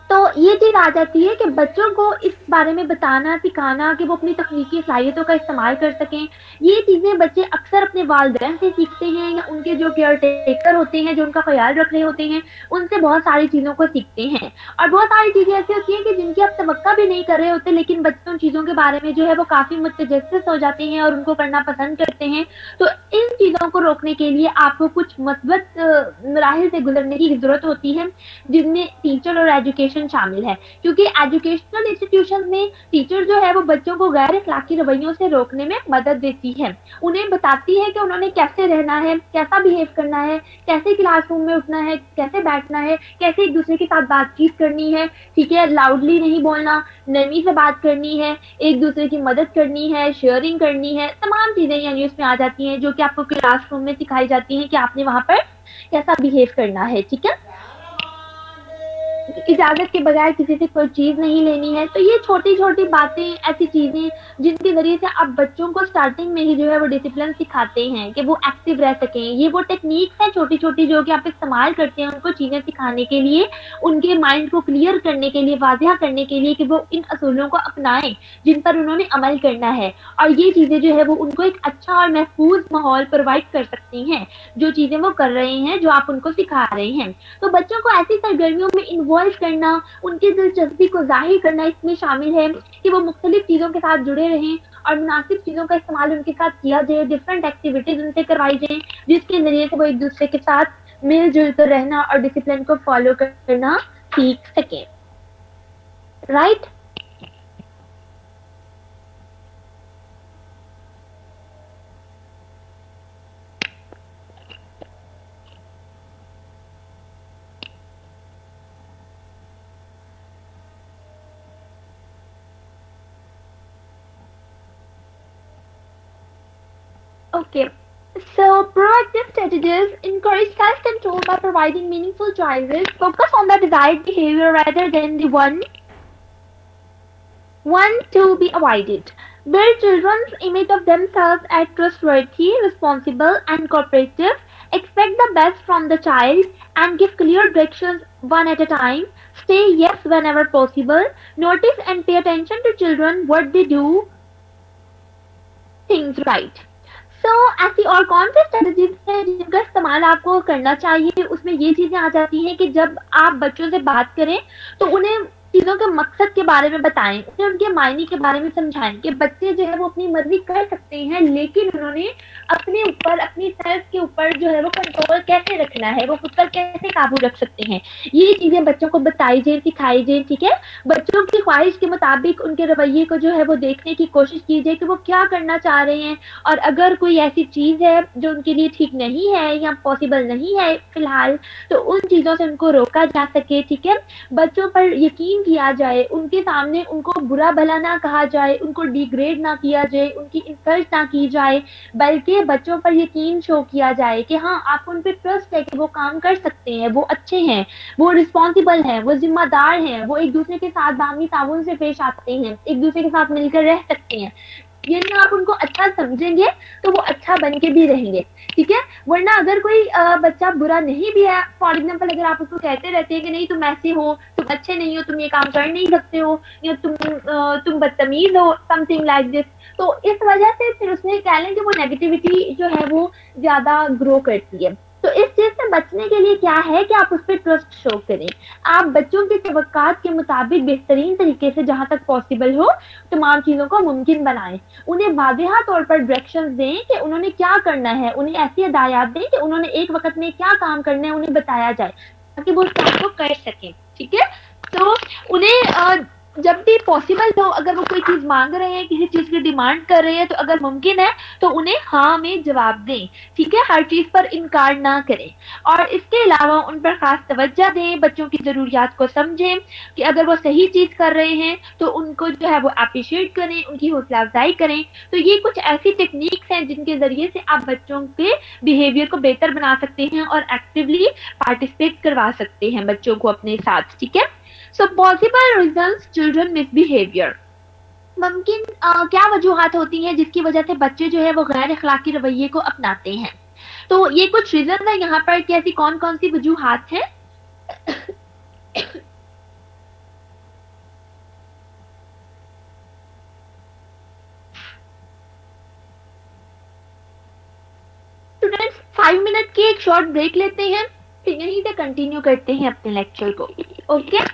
तो ये चीज आ जाती है कि बच्चों को इस बारे में बताना, सिखाना कि वो अपनी तकनीकी सलाहियतों का इस्तेमाल कर सकें। ये चीजें बच्चे अक्सर अपने वालिदैन से सीखते हैं या उनके जो केयर टेकर होते हैं, जो उनका ख्याल रख रहे होते हैं, उनसे बहुत सारी चीजों को सीखते हैं। और बहुत सारी चीजें ऐसी होती हैं कि जिनकी आप तवक्का भी नहीं कर रहे होते, लेकिन बच्चे उन चीजों के बारे में जो है वो काफी मुतजस्सिस हो जाते हैं और उनको करना पसंद करते हैं। तो इन चीजों को रोकने के लिए आपको कुछ मस्बत मराहिल से गुजरने की जरूरत होती है, जिनमें टीचर और एजुकेशन शामिल है, क्योंकि एजुकेशनल इंस्टीट्यूशन में टीचर जो है वो बच्चों को गैर अखलाकी रवैयों से रोकने में मदद देती है, उन्हें बताती है कि उन्होंने कैसे रहना है, कैसा बिहेव करना है, कैसे क्लासरूम में उठना है, कैसे बैठना है, कैसे एक दूसरे के साथ बातचीत करनी है, ठीक है, लाउडली नहीं बोलना, नरमी से बात करनी है, एक दूसरे की मदद करनी है, शेयरिंग करनी है, तमाम चीजें यानी उसमें आ जाती हैं जो कि आपको क्लासरूम में सिखाई जाती हैं कि आपने वहां पर कैसा बिहेव करना है, ठीक है। इजाजत के बगैर किसी से कोई चीज नहीं लेनी है। तो ये छोटी छोटी बातें, ऐसी चीजें जिनके जरिए से आप बच्चों को स्टार्टिंग में ही जो है वो डिसिप्लिन सिखाते हैं कि वो एक्टिव रह सकें। ये वो टेक्निक्स हैं छोटी छोटी जो कि आप इस्तेमाल करते हैं उनको चीजें सिखाने के लिए, उनके माइंड को क्लियर करने के लिए, वाज़ेह करने के लिए कि वो इन असूलों को अपनाएं जिन पर उन्होंने अमल करना है। और ये चीजें जो है वो उनको एक अच्छा और महफूज माहौल प्रोवाइड कर सकती हैं, जो चीजें वो कर रहे हैं, जो आप उनको सिखा रहे हैं। तो बच्चों को ऐसी सरगर्मियों में इन्वॉल्व करना, उनकी दिलचस्पी को जाहिर करना इसमें शामिल है कि वो मुख्तलिफ चीजों के साथ जुड़े रहें और मुनासिब चीजों का इस्तेमाल उनके साथ किया जाए, डिफरेंट एक्टिविटीज उनसे करवाई जाए, जिसके जरिए से वो एक दूसरे के साथ मिलजुल कर रहना और डिसिप्लिन को फॉलो करना सीख सके, right. Okay, so proactive strategies encourage self-control by providing meaningful choices, focus on the desired behavior rather than the one One to be avoided. Build children's image of themselves as trustworthy, responsible, and cooperative. Expect the best from the child and give clear directions one at a time. Say yes whenever possible. Notice and pay attention to children what they do things right. सो ऐसी और कौन सी strategies हैं जिनका इस्तेमाल आपको करना चाहिए? उसमें ये चीजें आ जाती हैं कि जब आप बच्चों से बात करें तो उन्हें चीजों के मकसद के बारे में बताएं, उन्हें उनके मायने के बारे में समझाएं कि बच्चे जो है वो अपनी मर्जी कर सकते हैं, लेकिन उन्होंने अपने ऊपर, अपनी सेल्फ के ऊपर जो है वो कंट्रोल कैसे रखना है, वो खुद पर कैसे काबू रख सकते हैं। ये चीजें बच्चों को बताई जाए, सिखाई जाए, ठीक है। बच्चों की ख्वाहिश के मुताबिक उनके रवैये को जो है वो देखने की कोशिश की जाए कि वो क्या करना चाह रहे हैं, और अगर कोई ऐसी चीज है जो उनके लिए ठीक नहीं है या पॉसिबल नहीं है फिलहाल, तो उन चीजों से उनको रोका जा सके, ठीक है। बच्चों पर यकीन किया जाए, उनके सामने उनको बुरा भला ना कहा जाए, उनको डिग्रेड ना किया जाए, उनकी इंसल्ट ना की जाए, बल्कि बच्चों पर यकीन शो किया जाए कि हाँ आपको उन पर ट्रस्ट है कि वो काम कर सकते हैं, वो अच्छे हैं, वो रिस्पॉन्सिबल हैं, वो जिम्मेदार हैं, वो एक दूसरे के साथ बामी ताउन से पेश आते हैं, एक दूसरे के साथ मिलकर रह सकते हैं। यदि आप उनको अच्छा समझेंगे तो वो अच्छा बन के भी रहेंगे, ठीक है। वरना अगर कोई बच्चा बुरा नहीं भी है, फॉर एग्जाम्पल अगर आप उसको कहते रहते हैं कि नहीं तुम ऐसे हो, तुम अच्छे नहीं हो, तुम ये काम कर नहीं सकते हो, या तुम बदतमीज हो, समथिंग लाइक दिस, तो इस वजह से फिर उसमें कह लें कि वो नेगेटिविटी जो है वो ज्यादा ग्रो करती है। तो इस चीज से बचने के लिए क्या है कि आप उस पर ट्रस्ट शो करें, आप बच्चों की तवक्कात के मुताबिक बेहतरीन तरीके से जहां तक पॉसिबल हो तमाम चीजों को मुमकिन बनाएं, उन्हें वाज़ेह तौर पर डायरेक्शंस दें कि उन्होंने क्या करना है, उन्हें ऐसी हिदायत दें कि उन्होंने एक वक्त में क्या काम करना है उन्हें बताया जाए ताकि वो उस काम को कर सकें, ठीक है। तो उन्हें जब भी पॉसिबल हो, अगर वो कोई चीज मांग रहे हैं, किसी चीज की डिमांड कर रहे हैं, तो अगर मुमकिन है तो उन्हें हाँ में जवाब दें, ठीक है। हर चीज पर इनकार ना करें, और इसके अलावा उन पर खास तवज्जो दें, बच्चों की जरूरियात को समझें कि अगर वो सही चीज कर रहे हैं तो उनको जो है वो अप्रिशिएट करें, उनकी हौसला अफजाई करें। तो ये कुछ ऐसी टेक्निक्स हैं जिनके जरिए से आप बच्चों के बिहेवियर को बेहतर बना सकते हैं और एक्टिवली पार्टिसिपेट करवा सकते हैं बच्चों को अपने साथ, ठीक है। So possible reasons children misbehavior. मुमकिन क्या वजूहात होती हैं जिसकी वजह से बच्चे जो है वो गैर अखलाकी रवैये को अपनाते हैं? तो ये कुछ रीजन है यहाँ पर कि ऐसी कौन कौन सी वजूहात हैं। स्टूडेंट्स 5 मिनट की एक शॉर्ट ब्रेक लेते हैं, फिर यहीं से कंटिन्यू करते हैं अपने लेक्चर को, ओके।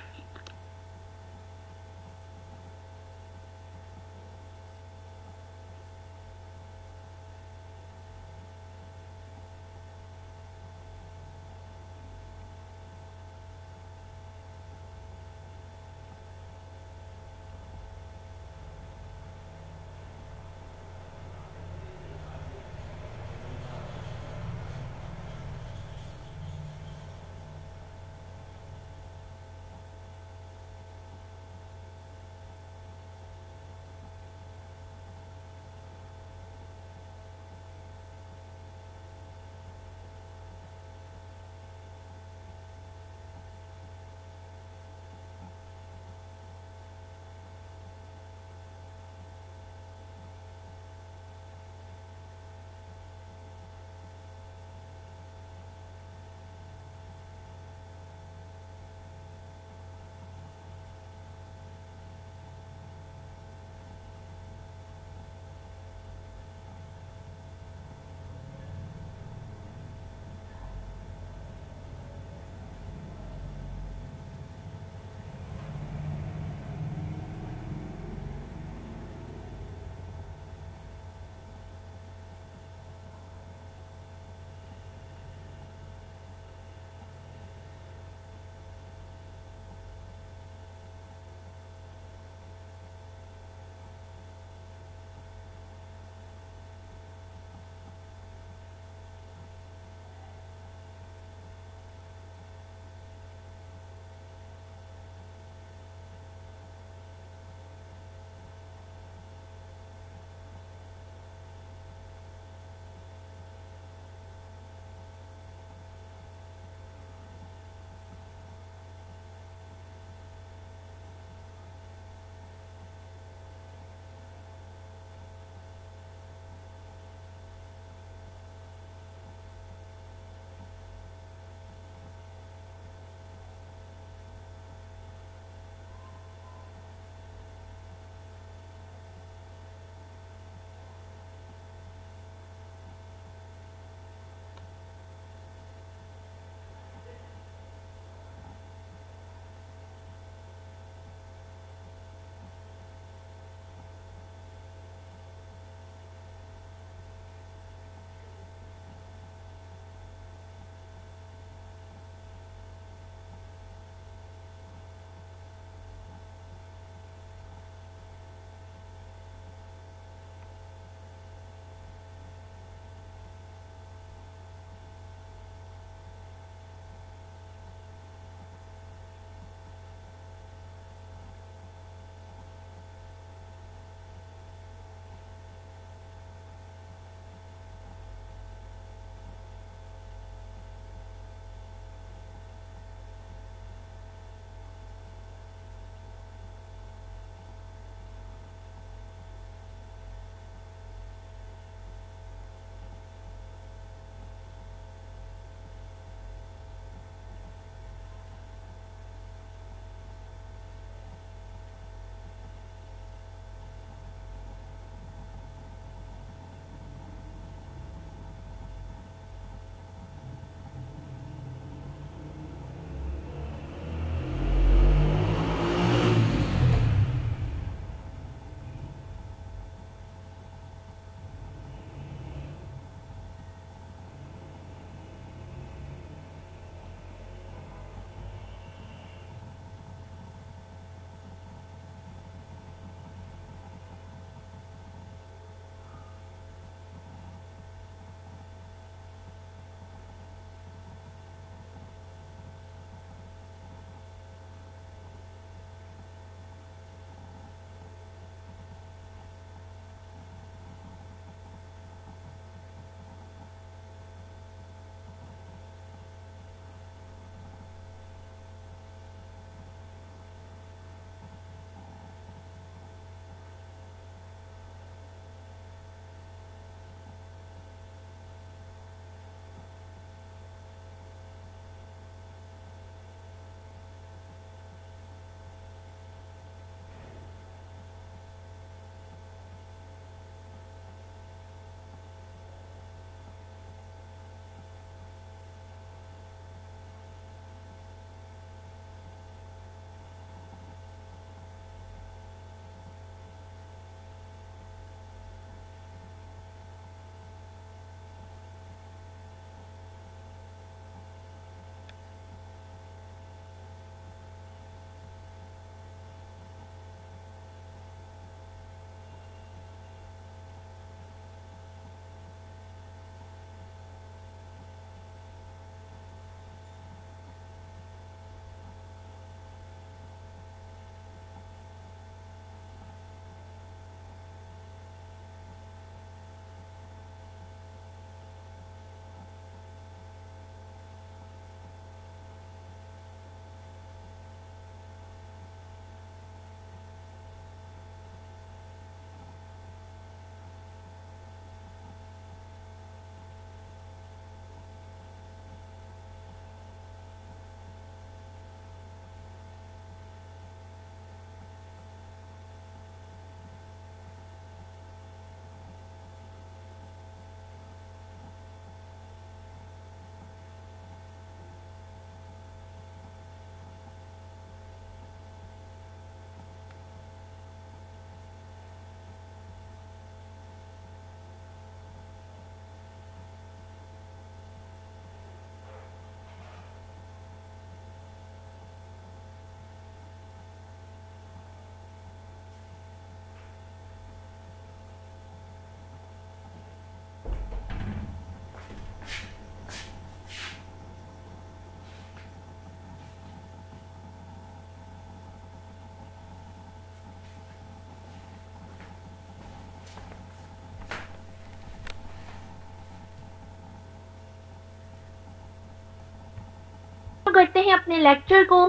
کرتے ہیں اپنے لیکچر کو.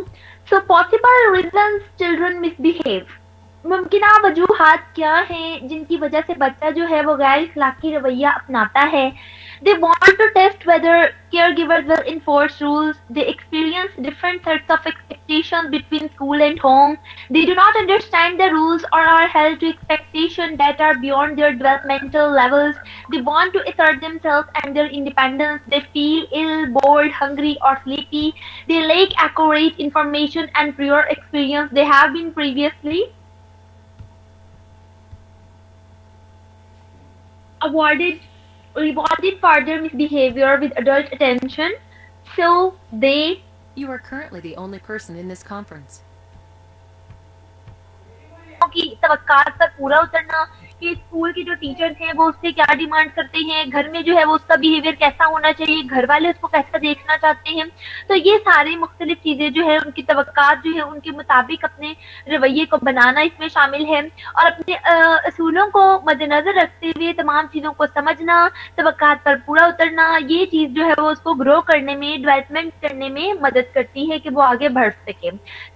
سو پاسبل ریزنس چلڈرن مس بہیو. ممکنہ وجوہات کیا ہیں جن کی وجہ سے بچہ جو ہے وہ غیر اخلاقی رویہ اپناتا ہے. They want to test whether caregivers will enforce rules. They experience different sets of expectations between school and home. They do not understand the rules or are held to expectations that are beyond their developmental levels. They want to assert themselves and their independence. They feel ill, bored, hungry, or sleepy. They lack accurate information and prior experience they have been previously rewarded for their misbehavior with adult attention, so they. You are currently the only person in this conference. کی توقعات پر پورا اترنا کہ school کے جو teachers ہیں وہ اس سے کیا ڈیمانڈ کرتے ہیں, گھر میں جو ہے وہ اس کا بیہیویئر کیسا ہونا چاہیے, گھر والے اس کو کیسا دیکھنا چاہتے ہیں. تو یہ ساری مختلف چیزیں جو ہے ان کی توقعات جو ہے ان کے مطابق اپنے رویے کو بنانا اس میں شامل ہے, اور اپنے اصولوں کو مد نظر رکھتے ہوئے تمام چیزوں کو سمجھنا, توقعات پر پورا اترنا, یہ چیز جو ہے وہ اس کو گرو کرنے میں, ڈیولپمنٹ کرنے میں مدد کرتی ہے کہ وہ آگے بڑھ سکے.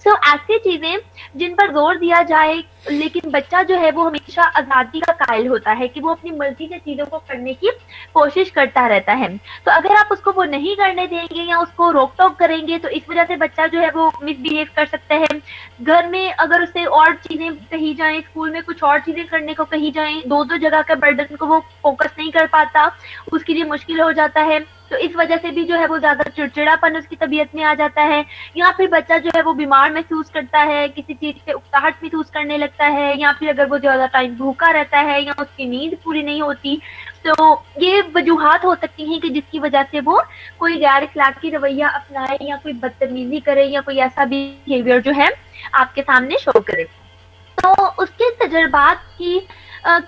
سو ایسی چیزیں جن پر زور دیا جائے, لیکن بچہ جو ہے وہ ہمیشہ آزادی کا قائل ہوتا ہے کہ وہ اپنی مرضی سے چیزوں کو کرنے کی کوشش کرتا رہتا ہے. تو اگر آپ اس کو وہ نہیں کرنے دیں گے یا اس کو روک ٹوک کریں گے تو اس وجہ سے بچہ جو ہے وہ مس بہیو کر سکتا ہے. گھر میں اگر اسے اور چیزیں کہی جائیں, اسکول میں کچھ اور چیزیں کرنے کو کہی جائیں, دو جگہ کا برڈن کو وہ فوکس نہیں کر پاتا, اس کے لیے مشکل ہو جاتا ہے. تو اس وجہ سے بھی جو ہے وہ زیادہ چڑچڑا پن اس کی طبیعت میں آ جاتا ہے, یا پھر بچہ جو ہے وہ بیمار محسوس کرتا ہے, کسی چیز سے اکتاہٹ محسوس کرنے لگتا ہے, یا پھر اگر وہ زیادہ ٹائم بھوکا رہتا ہے یا اس کی نیند پوری نہیں ہوتی. تو یہ وجوہات ہو سکتی ہیں کہ جس کی وجہ سے وہ کوئی غیر اخلاقی رویہ اپنائے یا کوئی بدتمیزی کرے یا کوئی ایسا بیہیویئر جو ہے آپ کے سامنے شو کرے. تو اس کے تجربات کی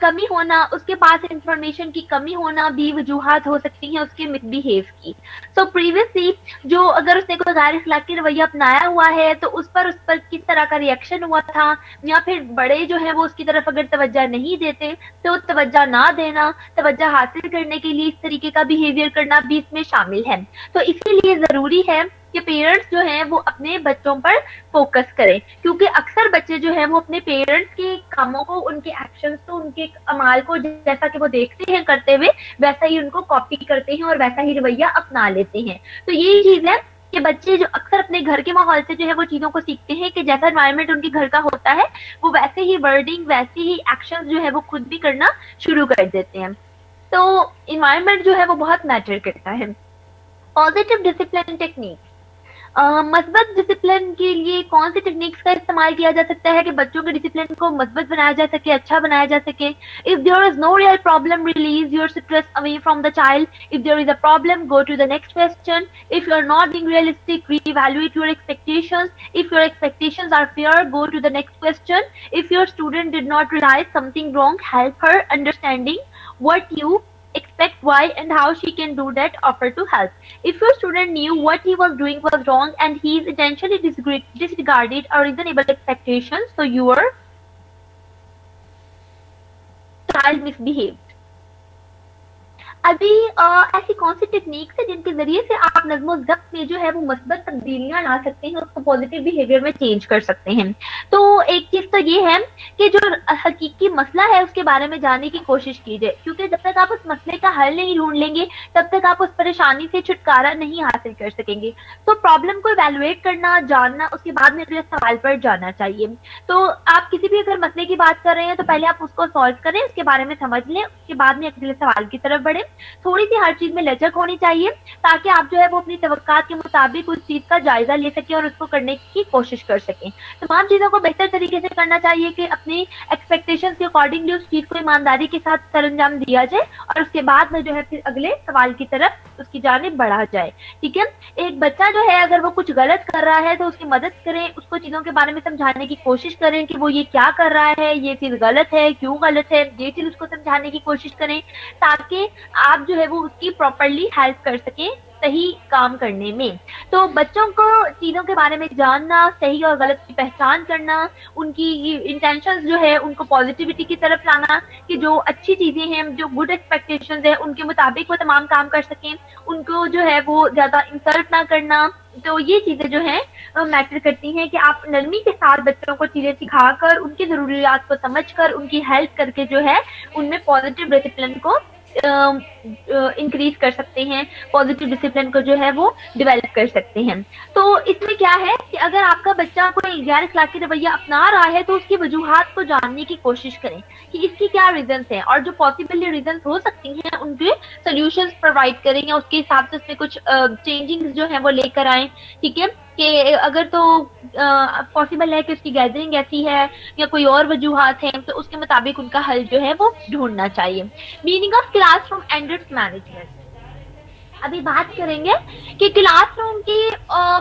کمی ہونا, اس کے پاس انفارمیشن کی کمی ہونا بھی وجوہات ہو سکتی ہیں اس کے مس بیہیو کی. سو پریویسلی جو اگر اس نے کوئی غیر اخلاقی رویہ اپنایا ہوا ہے تو اس پر کس طرح کا ریئیکشن ہوا تھا, یا پھر بڑے جو ہیں وہ اس کی طرف اگر توجہ نہیں دیتے تو توجہ نہ دینا, توجہ حاصل کرنے کے لیے اس طریقے کا بیہیویئر کرنا بھی اس میں شامل ہے. تو اسی لیے ضروری ہے کہ پیرنٹس جو ہیں وہ اپنے بچوں پر فوکس کریں, کیونکہ اکثر بچے جو ہیں وہ اپنے پیرنٹس کے کاموں کو, ان کے ایکشنز کو, ان کے اعمال کو جیسا کہ وہ دیکھتے ہیں کرتے ہوئے ویسا ہی ان کو کاپی کرتے ہیں اور ویسا ہی رویہ اپنا لیتے ہیں. تو یہی چیز ہے کہ بچے جو اکثر اپنے گھر کے ماحول سے جو ہے وہ چیزوں کو سیکھتے ہیں کہ جیسا انوائرمنٹ ان کے گھر کا ہوتا ہے وہ ویسے ہی ورڈنگ, ویسے ہی ایکشن جو ہے وہ خود بھی کرنا شروع کر دیتے ہیں. تو انوائرمنٹ جو ہے وہ بہت میٹر کرتا ہے. پازیٹیو ڈسپلن ٹیکنیک, مثبت ڈسپلن کے لیے کون سی ٹیکنیکس کا استعمال کیا جا سکتا ہے کہ بچوں کے ڈسپلن کو مثبت بنایا جا سکے, اچھا بنایا جا سکے. If there is no real problem, release your stress away from the child. If there is a problem, go to the next question. If you are not being realistic, reevaluate your expectations. If your expectations are fair, go to the next question. If your student did not realize something wrong, help her understanding what you expect, why and how she can do that, offer to help. If your student knew what he was doing was wrong and he is intentionally disregarded or reasonable expectations, so your child misbehaved. ابھی ایسی کون سی techniques ہیں جن کے ذریعے سے آپ نظم و ضبط میں جو ہے وہ مثبت تبدیلیاں لا سکتے ہیں, اس کو پازیٹیو بیہیویئر میں چینج کر سکتے ہیں. تو ایک چیز تو یہ ہے کہ جو حقیقی مسئلہ ہے اس کے بارے میں جاننے کی کوشش کیجیے, کیونکہ جب تک آپ اس مسئلے کا حل نہیں ڈھونڈ لیں گے تب تک آپ اس پریشانی سے چھٹکارا نہیں حاصل کر سکیں گے. تو پرابلم کو ایویلویٹ کرنا, جاننا, اس کے بعد میں اگلے سوال پر جانا چاہیے. تو آپ کسی بھی اگر مسئلے کی بات کر رہے ہیں تو پہلے آپ اس کو سالو کریں, اس کے بارے میں سمجھ لیں, اس کے بعد میں اگلے سوال کی طرف بڑھیں. تھوڑی سی ہر چیز میں لچک ہونی چاہیے تاکہ آپ جو ہے وہ اپنی توقعات کے مطابق اس چیز کا جائزہ لے سکیں اور اس کو کرنے کی کوشش کر سکیں. تمام چیزوں کو بہتر طریقے سے کرنا چاہیے کہ اپنی ایکسپیکٹیشنز کے اکارڈنگلی اس چیز کو ایمانداری کے ساتھ سر انجام دیا جائے اور اس کے بعد میں جو ہے پھر اگلے سوال کی طرف اس کی جانب بڑھا جائے. ٹھیک ہے, ایک بچہ جو ہے اگر وہ کچھ غلط کر رہا ہے تو اس کی مدد کریں, اس کو چیزوں کے بارے میں سمجھانے کی کوشش کریں کہ وہ یہ کیا کر رہا ہے, یہ چیز غلط ہے, کیوں غلط ہے, یہ چیز اس کو سمجھانے کی کوشش کریں تاکہ آپ جو ہے وہ اس کی پراپرلی ہیلپ کر سکیں صحیح کام کرنے میں. تو بچوں کو چیزوں کے بارے میں جاننا, صحیح اور غلط کی پہچان کرنا, ان کی انٹینشنز جو ہے ان کو پازیٹیوٹی کی طرف لانا کہ جو اچھی چیزیں ہیں, جو گڈ ایکسپیکٹیشنز ہیں ان کے مطابق وہ تمام کام کر سکیں, ان کو جو ہے وہ زیادہ انسلٹ نہ کرنا, تو یہ چیزیں جو ہیں میٹر کرتی ہیں کہ آپ نرمی کے ساتھ بچوں کو چیزیں سکھا کر ان کی ضروریات کو سمجھ کر ان کی ہیلپ کر کے جو ہے ان میں پازیٹیو ڈسپلن کو انکریز کر سکتے ہیں, پازیٹیو ڈسپلن کو جو ہے وہ ڈیولپ کر سکتے ہیں. تو اس میں کیا ہے کہ اگر آپ کا بچہ کوئی غیر اخلاقی رویہ اپنا رہا ہے تو اس کی وجوہات کو جاننے کی کوشش کریں کہ اس کی کیا ریزنس ہیں, اور جو پاسبلی ریزنس ہو سکتی ہیں ان کے سولوشنز پرووائڈ کریں یا اس کے حساب سے اس میں کچھ چینجنگ جو ہیں وہ لے کر آئیں. ٹھیک ہے, کہ اگر تو پاسبل ہے کہ اس کی گیدرنگ ایسی ہے یا کوئی اور وجوہات ہیں تو اس کے مطابق ان کا حل جو ہے وہ ڈھونڈنا چاہیے. Meaning of class room and its management. ابھی بات کریں گے کہ کلاس روم کی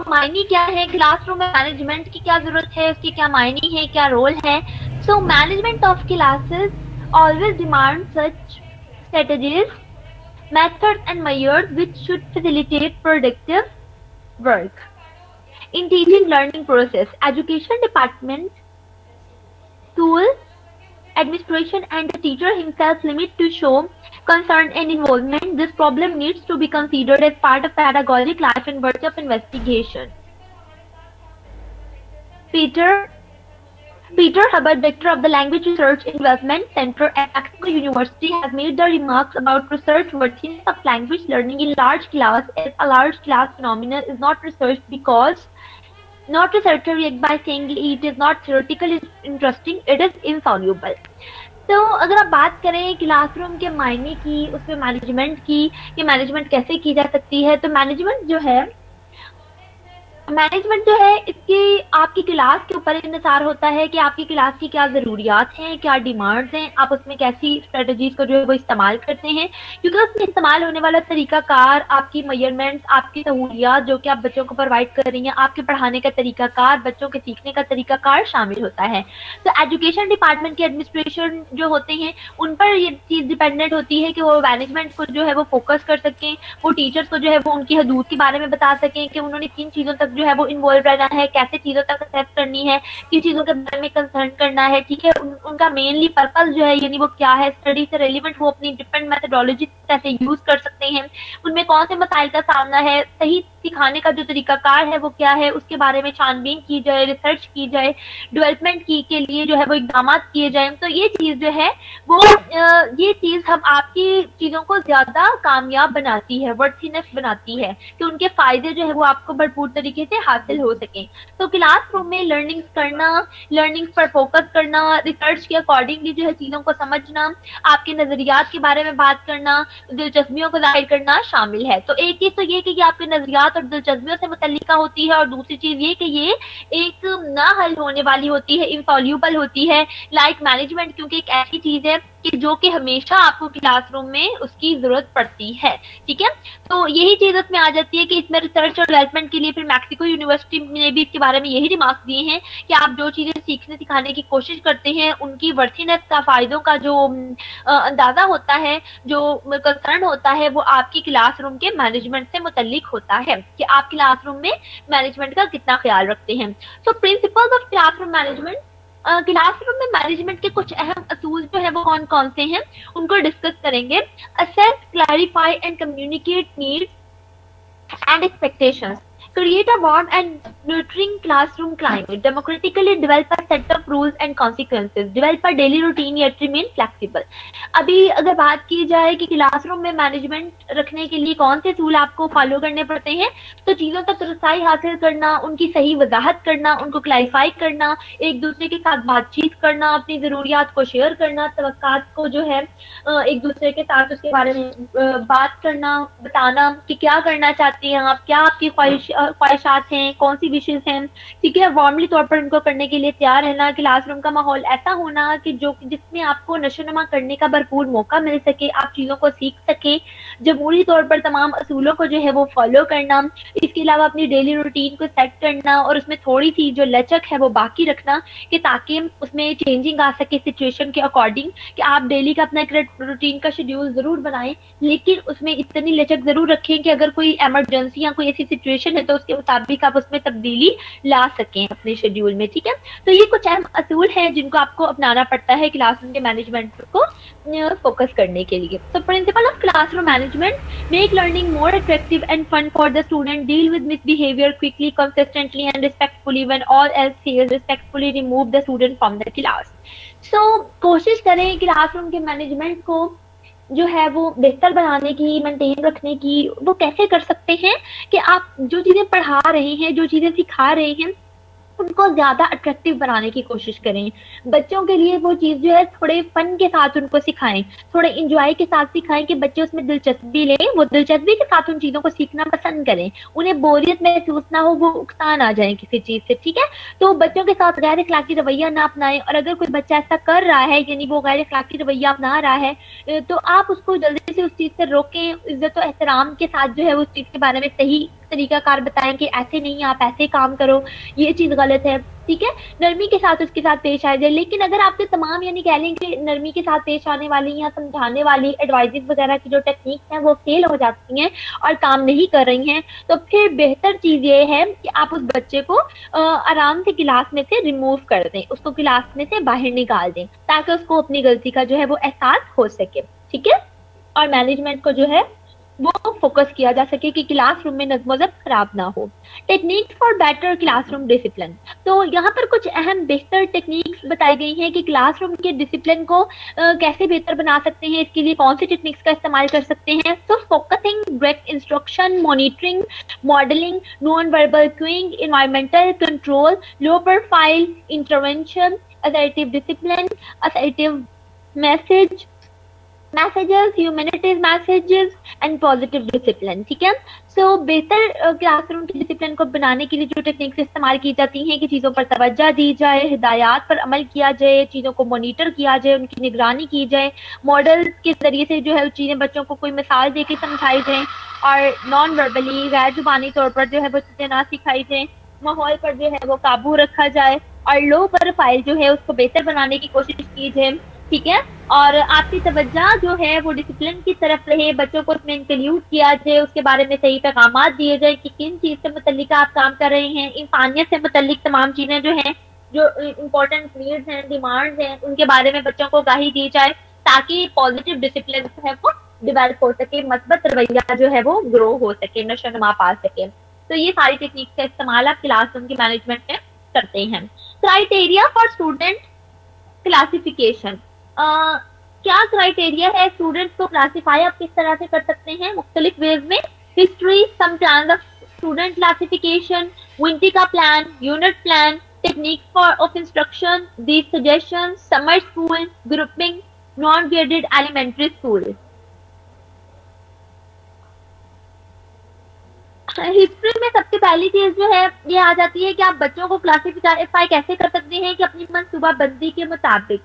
معنی کیا ہے, کلاس روم میں مینجمنٹ کی کیا ضرورت ہے, اس کی کیا معنی ہے, کیا رول ہے. So management of classes always demand such strategies, methods and measures which should facilitate productive work in teaching learning process. Education department, school administration and the teacher himself limit to show concern and involvement. This problem needs to be considered as part of pedagogic life and work of investigation. Peter Hubbard, director of the Language Research and Development Center at Mexico University, has made the remarks about research worthiness of language learning in large class as a large class phenomenon is not researched because not researcher react by saying it is not theoretically interesting, it is insoluble. تو اگر آپ بات کریں class room کے معنی کی, اس میں management کی, کہ مینجمنٹ کیسے کی جا سکتی ہے, تو مینجمنٹ جو ہے اس کی آپ کی کلاس کے اوپر انحصار ہوتا ہے کہ آپ کی کلاس کی کیا ضروریات ہیں, کیا ڈیمانڈز ہیں, آپ اس میں کیسی اسٹریٹجیز کو جو ہے وہ استعمال کرتے ہیں, کیونکہ اس میں استعمال ہونے والا طریقہ کار, آپ کی میجرمنٹس, آپ کی سہولیات جو کہ آپ بچوں کو پرووائڈ کر رہی ہیں, آپ کے پڑھانے کا طریقہ کار, بچوں کے سیکھنے کا طریقہ کار شامل ہوتا ہے. تو ایجوکیشن ڈپارٹمنٹ کے ایڈمنسٹریشن جو ہوتے ہیں ان پر یہ چیز ڈپینڈنٹ ہوتی ہے کہ وہ مینجمنٹ کو جو ہے وہ فوکس کر سکیں, وہ ٹیچرس کو جو ہے وہ ان کی حدود کے بارے میں بتا سکیں کہ انہوں نے کن چیزوں تک جو ہے وہ انوالو رہنا ہے, کیسے چیزوں تک اسیس کرنی ہے, کن چیزوں کے بارے میں کنسرن کرنا ہے. ٹھیک ہے, ان کا مینلی پرپز جو ہے یعنی وہ کیا ہے, اسٹڈی سے ریلیونٹ وہ اپنی ڈفرینٹ میتھڈالوجی کیسے یوز کر سکتے ہیں, ان میں کون سے مسائل کا سامنا ہے, صحیح سکھانے کا جو طریقہ کار ہے وہ کیا ہے, اس کے بارے میں چھان بین کی جائے, ریسرچ کی جائے, ڈیولپمنٹ کے لیے جو ہے وہ اقدامات کیے جائیں. تو یہ چیز جو ہے وہ یہ چیز ہم آپ کی چیزوں کو زیادہ کامیاب بناتی ہے, ورتھینس بناتی ہے, کہ ان کے فائدے جو ہے وہ آپ کو بھرپور طریقے سے حاصل ہو سکیں. تو کلاس روم میں لرننگ کرنا, لرننگ پر فوکس کرنا, ریسرچ کے اکارڈنگلی جو ہے چیزوں کو سمجھنا, آپ کے نظریات کے بارے میں بات کرنا, دلچسپیوں کو ظاہر کرنا شامل ہے. تو ایک چیز تو یہ کہ یہ آپ کے نظریات اور دلچسپیوں سے متعلقہ ہوتی ہے, اور دوسری چیز یہ کہ یہ ایک نہ حل ہونے والی ہوتی ہے, انسالوبل ہوتی ہے, لائک مینجمنٹ, کیونکہ ایک ایسی چیز ہے کہ جو کہ ہمیشہ آپ کو کلاس روم میں اس کی ضرورت پڑتی ہے. ٹھیک ہے, تو یہی چیز اس میں آ جاتی ہے کہ اس میں ریسرچ اور ڈیولپمنٹ کے لیے پھر میکسیکو یونیورسٹی نے بھی اس کے بارے میں یہی ریمارکس دیے ہیں کہ آپ جو چیزیں سیکھنے سکھانے کی کوشش کرتے ہیں ان کی ورتھینس کا, فائدوں کا جو اندازہ ہوتا ہے, جو کنسرن ہوتا ہے, وہ آپ کی کلاس روم کے مینجمنٹ سے متعلق ہوتا ہے کہ آپ کلاس روم میں مینجمنٹ کا کتنا خیال رکھتے ہیں. So principles of classroom management, classroom میں مینجمنٹ کے کچھ اہم اصول جو ہے وہ کون کون سے ہیں ان کو ڈسکس کریں گے. Assess, clarify and communicate needs and expectations, create a warm and nurturing classroom climate, democratically develop a set of rules and consequences, develop a daily routine yet remain flexible. ابھی اگر بات کی جائے کہ کلاس روم میں management رکھنے کے لیے کون سے اصول آپ کو فالو کرنے پڑتے ہیں, تو چیزوں تک رسائی حاصل کرنا, ان کی صحیح وضاحت کرنا, ان کو کلیریفائی کرنا, ایک دوسرے کے ساتھ بات چیت کرنا, اپنی ضروریات کو شیئر کرنا, توقعات کو جو ہے ایک دوسرے کے ساتھ اس کے بارے میں بات کرنا, بتانا کہ کیا کرنا چاہتے ہیں آپ, کیا آپ کی خواہشات ہیں, کون سی وشز ہیں. ٹھیک ہے, وارملی طور پر ان کو کرنے کے لیے تیار رہنا. کلاس روم کا ماحول ایسا ہونا کہ جس میں آپ کو نشو نما کرنے کا بھرپور موقع مل سکے, آپ چیزوں کو سیکھ سکیں, جمہوری طور پر تمام اصولوں کو جو ہے وہ فالو کرنا. اس کے علاوہ اپنی ڈیلی روٹین کو سیٹ کرنا اور اس میں تھوڑی سی جو لچک ہے وہ باقی رکھنا, کہ تاکہ اس میں چینجنگ آ سکے سچویشن کے اکارڈنگ, کہ آپ ڈیلی کا اپنا روٹین کا شیڈیول ضرور بنائیں, لیکن اس میں اتنی لچک ضرور رکھیں کہ اگر کوئی ایمرجنسی یا کوئی ایسی سچویشن हैं तो उसके मुताबिक आप उसमें तब्दीली ला सकें अपने शेड्यूल में, ठीक है। तो ये कुछ अहम असूल हैं जिनको आपको अपनाना पड़ता है क्लासरूम के मैनेजमेंट को फोकस करने के लिए। तो principle of classroom management: make learning more attractive and fun for the student, deal with misbehaviour quickly, consistently and respectfully, when all else fails respectfully remove the student from the class. So कोशिश करें classroom के management को जो है वो बेहतर बनाने की, मेंटेन रखने की। वो कैसे कर सकते हैं कि आप जो चीजें पढ़ा रहे हैं, जो चीजें सिखा रहे हैं, उनको ज्यादा अट्रैक्टिव बनाने की कोशिश करें। बच्चों के लिए वो चीज जो है थोड़े फन के साथ उनको सिखाएं, थोड़े इंजॉय के साथ सिखाएं कि बच्चे उसमें दिलचस्पी लें, वो दिलचस्पी के साथ उन चीजों को सीखना पसंद करें, उन्हें बोरियत महसूस ना हो, वो उकता ना जाए किसी चीज से, ठीक है। तो बच्चों के साथ गैर अखलाकी रवैया ना अपनाएं, और अगर कोई बच्चा ऐसा कर रहा है यानी वो गैर अखलाकी रवैया अपना रहा है तो आप उसको जल्दी से उस चीज से रोकें, इज्जत और एहतराम के साथ जो है उस चीज के बारे में सही तरीकाकार बताएं कि ऐसे नहीं, आप ऐसे काम करो, ये चीज गलत है, ठीक है। नरमी के साथ उसके साथ पेश आया जाए। लेकिन अगर आपके तमाम यानी कह लें कि नरमी के साथ पेश आने वाली या समझाने वाली एडवाइजेस वगैरह की जो टेक्निक्स हैं वो फेल हो जाती हैं और काम नहीं कर रही हैं, तो फिर बेहतर चीज ये है कि आप उस बच्चे को आराम से क्लास में से रिमूव कर दें, उसको क्लास में से बाहर निकाल दें, ताकि उसको अपनी गलती का जो है वो एहसास हो सके, ठीक है। और मैनेजमेंट को जो है वो फोकस किया जा सके कि क्लासरूम में नज़्म-ओ-ज़ब्त खराब ना हो। Techniques for better classroom discipline: तो यहाँ पर कुछ अहम बेहतर टेक्निक्स बताई गई हैं कि क्लासरूम के डिसिप्लिन को कैसे बेहतर बना सकते हैं, इसके लिए कौन सी टेक्निक्स का इस्तेमाल कर सकते हैं। तो focusing, direct instruction, monitoring, modelling, non verbal queuing, environmental control, low profile intervention, assertive discipline, assertive messages, humanities messages and positive discipline, ठीक है। सो बेहतर क्लासरूम की डिसिप्लिन को बनाने के लिए जो टेक्निक्स इस्तेमाल की जाती हैं कि चीज़ों पर तवज्जो दी जाए, हिदायत पर अमल किया जाए, चीज़ों को मॉनिटर किया जाए, उनकी निगरानी की जाए, मॉडल के जरिए से जो है चीज़ें बच्चों को कोई मिसाल दे के समझाई जाए, और नॉन वर्बली गैर जुबानी तौर पर जो है वो चीज़ें ना सिखाई जाए, माहौल पर जो है वो काबू रखा जाए, और लो प्रोफाइल जो है उसको बेहतर बनाने की कोशिश की जाए, ठीक है। और आपकी तवज्जो जो है वो डिसिप्लिन की तरफ रहे, बच्चों को उसमें इंक्लूड किया जाए, उसके बारे में सही पैगाम दिए जाए कि किन चीज से मुतल्लिक आप काम कर रहे हैं, इंसानियत से मुतल्लिक तमाम चीजें जो हैं, जो इम्पोर्टेंट नीड्स हैं, डिमांड्स हैं, उनके बारे में बच्चों को आगाही दी जाए, ताकि पॉजिटिव डिसिप्लिन जो है वो डेवलप हो सके, मस्बत रवैया जो है वो ग्रो हो सके, नशोनुमा पा सके। तो ये सारी टेक्निक्स का इस्तेमाल आप क्लासरूम की मैनेजमेंट में करते हैं। क्राइटेरिया फॉर स्टूडेंट क्लासिफिकेशन: क्या क्राइटेरिया है स्टूडेंट्स को क्लासिफाई आप किस तरह से कर सकते हैं मुख्तलिफ वेज में। History, some plan of student classification, Winnetka plan, unit plan, techniques for of instruction, these suggestion, summer school, grouping, non graded elementary school. History में सबसे पहली चीज जो है ये आ जाती है कि आप बच्चों को क्लासिफाई कैसे कर सकते हैं कि अपनी मंसूबाबंदी के मुताबिक।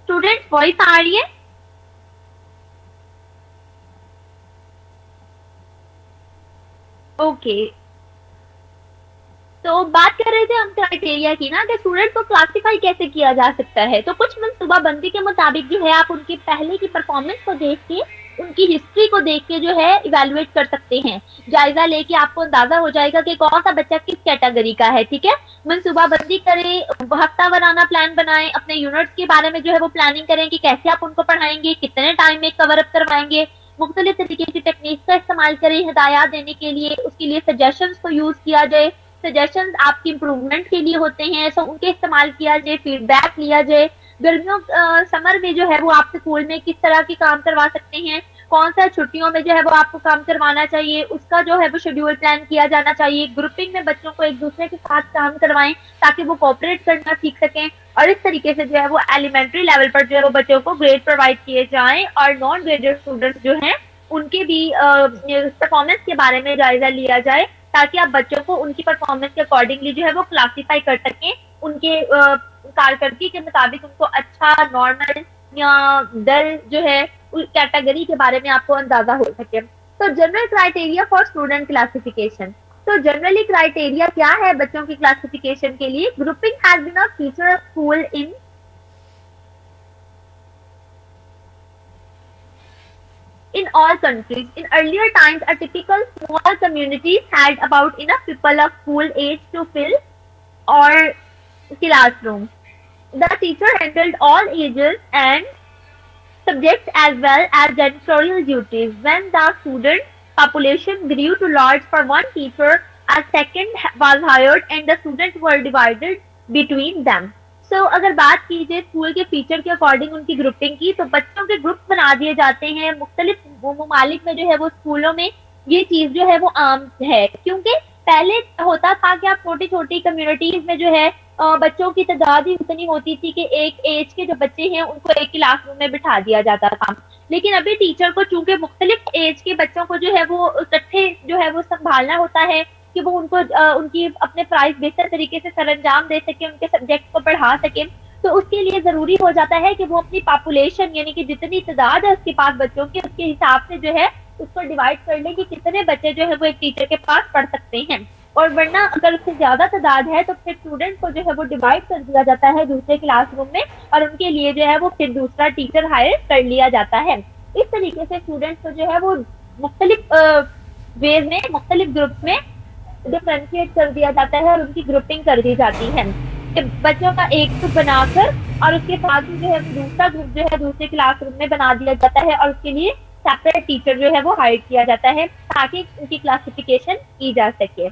स्टूडेंट वॉइस आ रही है? ओके, तो बात कर रहे थे हम क्राइटेरिया की ना, कि स्टूडेंट को क्लासिफाई कैसे किया जा सकता है। तो कुछ मंसूबाबंदी के मुताबिक जो है आप उनकी पहले की परफॉर्मेंस को देख के, उनकी हिस्ट्री को देख के जो है इवेलुएट कर सकते हैं, जायजा लेके आपको अंदाजा हो जाएगा कि कौन सा बच्चा किस कैटेगरी का है, ठीक है। मंसूबाबंदी करें, हफ्ता वाराना प्लान बनाएं, अपने यूनिट्स के बारे में जो है वो प्लानिंग करें कि कैसे आप उनको पढ़ाएंगे, कितने टाइम में कवर अप करवाएंगे, मुख्तलिफ तरीके की टेक्निक्स का इस्तेमाल करें हिदायत देने के लिए, उसके लिए सजेशंस को यूज किया जाए, सजेशंस आपकी इम्प्रूवमेंट के लिए होते हैं, सो उनके इस्तेमाल किया जाए, फीडबैक लिया जाए। गर्मियों समर में जो है वो आप स्कूल में किस तरह के काम करवा सकते हैं, कौन सा छुट्टियों में जो है वो आपको काम करवाना चाहिए, उसका जो है वो शेड्यूल प्लान किया जाना चाहिए। ग्रुपिंग में बच्चों को एक दूसरे के साथ काम करवाएं ताकि वो कोऑपरेट करना सीख सकें, और इस तरीके से जो है वो एलिमेंट्री लेवल पर जो है वो बच्चों को ग्रेड प्रोवाइड किए जाएं, और नॉन ग्रेडेड स्टूडेंट्स जो हैं उनके भी परफॉर्मेंस के बारे में जायजा लिया जाए, ताकि आप बच्चों को उनकी परफॉर्मेंस के अकॉर्डिंगली जो है वो क्लासिफाई कर सकें, उनके कारकर्दगी के मुताबिक उनको अच्छा, नॉर्मल या डल जो है कैटेगरी के बारे में आपको अंदाजा हो सके। तो general criteria for student classification: तो जनरली क्राइटेरिया क्या है बच्चों की क्लासिफिकेशन के लिए? Grouping has been a feature of school in all countries. In earlier times, a typical small community had about enough people of school age to fill or classroom. The teacher handled all ages and subjects as well as janitorial duties. When the student population grew too large for one teacher, a second was hired and the students were divided between them. So अगर बात कीजिए school के feature के according उनकी grouping की, तो बच्चों के ग्रुप बना दिए जाते हैं मुख्तलिफ ममालिक में जो है वो स्कूलों में ये चीज जो है वो आम है, क्योंकि पहले होता था कि आप छोटी छोटी कम्युनिटीज में जो है बच्चों की तादाद ही उतनी होती थी कि एक एज के जो बच्चे हैं उनको एक क्लासरूम में बिठा दिया जाता था, लेकिन अभी टीचर को चूंकि मुख्तलिफ एज के बच्चों को जो है वो इकट्ठे जो है वो संभालना होता है कि वो उनको उनकी अपने प्राइस बेहतर तरीके से सरंजाम दे सके, उनके सब्जेक्ट को पढ़ा सके, तो उसके लिए जरूरी हो जाता है कि वो अपनी पॉपुलेशन यानी कि जितनी तादाद है उसके पास बच्चों की उसके हिसाब से जो है उसको डिवाइड कर ले कि कितने बच्चे जो है वो एक टीचर के पास पढ़ सकते हैं, और वरना अगर उससे ज्यादा तादाद है तो फिर स्टूडेंट को जो है वो डिवाइड कर दिया जाता है दूसरे क्लासरूम में और उनके लिए जो है वो फिर दूसरा टीचर हायर कर लिया जाता है। इस तरीके से स्टूडेंट्स को जो है वो मुख्तलिफ वेज में मुख्तलिफ ग्रुप में डिफरेंशिएट कर दिया जाता है और उनकी ग्रुपिंग कर दी जाती है कि बच्चों का एक ग्रुप बनाकर और उसके साथ ही जो है दूसरा ग्रुप जो है दूसरे क्लासरूम में बना दिया जाता है और उसके लिए सेपरेट टीचर जो है वो हायर किया जाता है ताकि उनकी क्लासिफिकेशन की जा सके।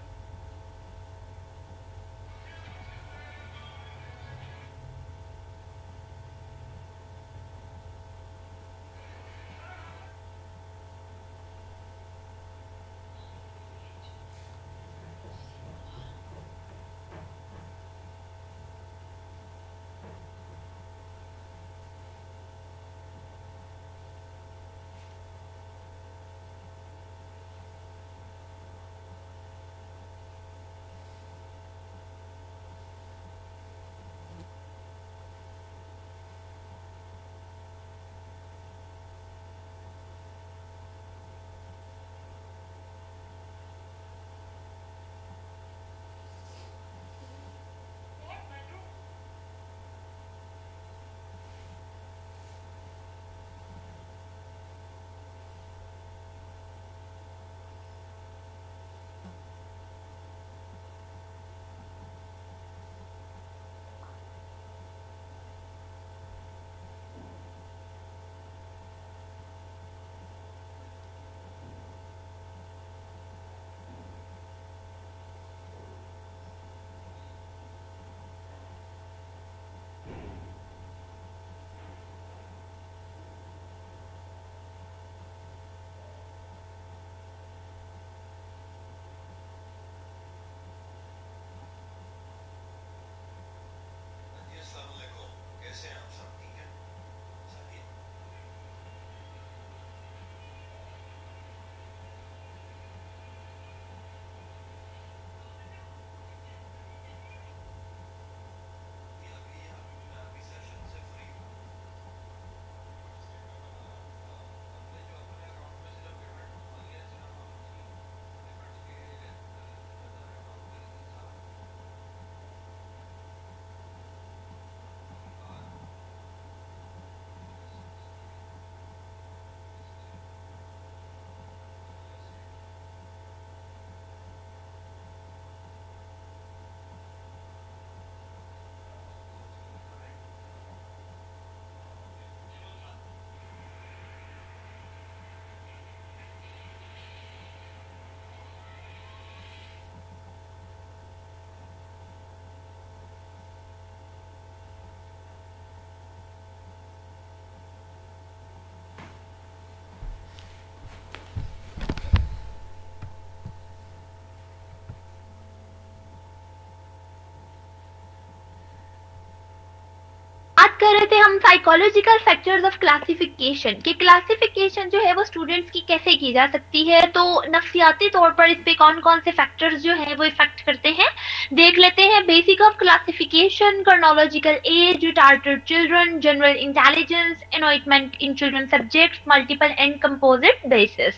बात कर रहे थे हम साइकोलॉजिकल फैक्टर्स ऑफ क्लासिफिकेशन कि क्लासिफिकेशन जो है वो स्टूडेंट्स की कैसे की जा सकती है, तो नफ्सियाती तौर पर इस पे कौन कौन से फैक्टर्स जो है वो इफेक्ट करते हैं देख लेते हैं। Basic of classification, chronological age, retarded children, general intelligence, attainment in children subjects, multiple and composite basis.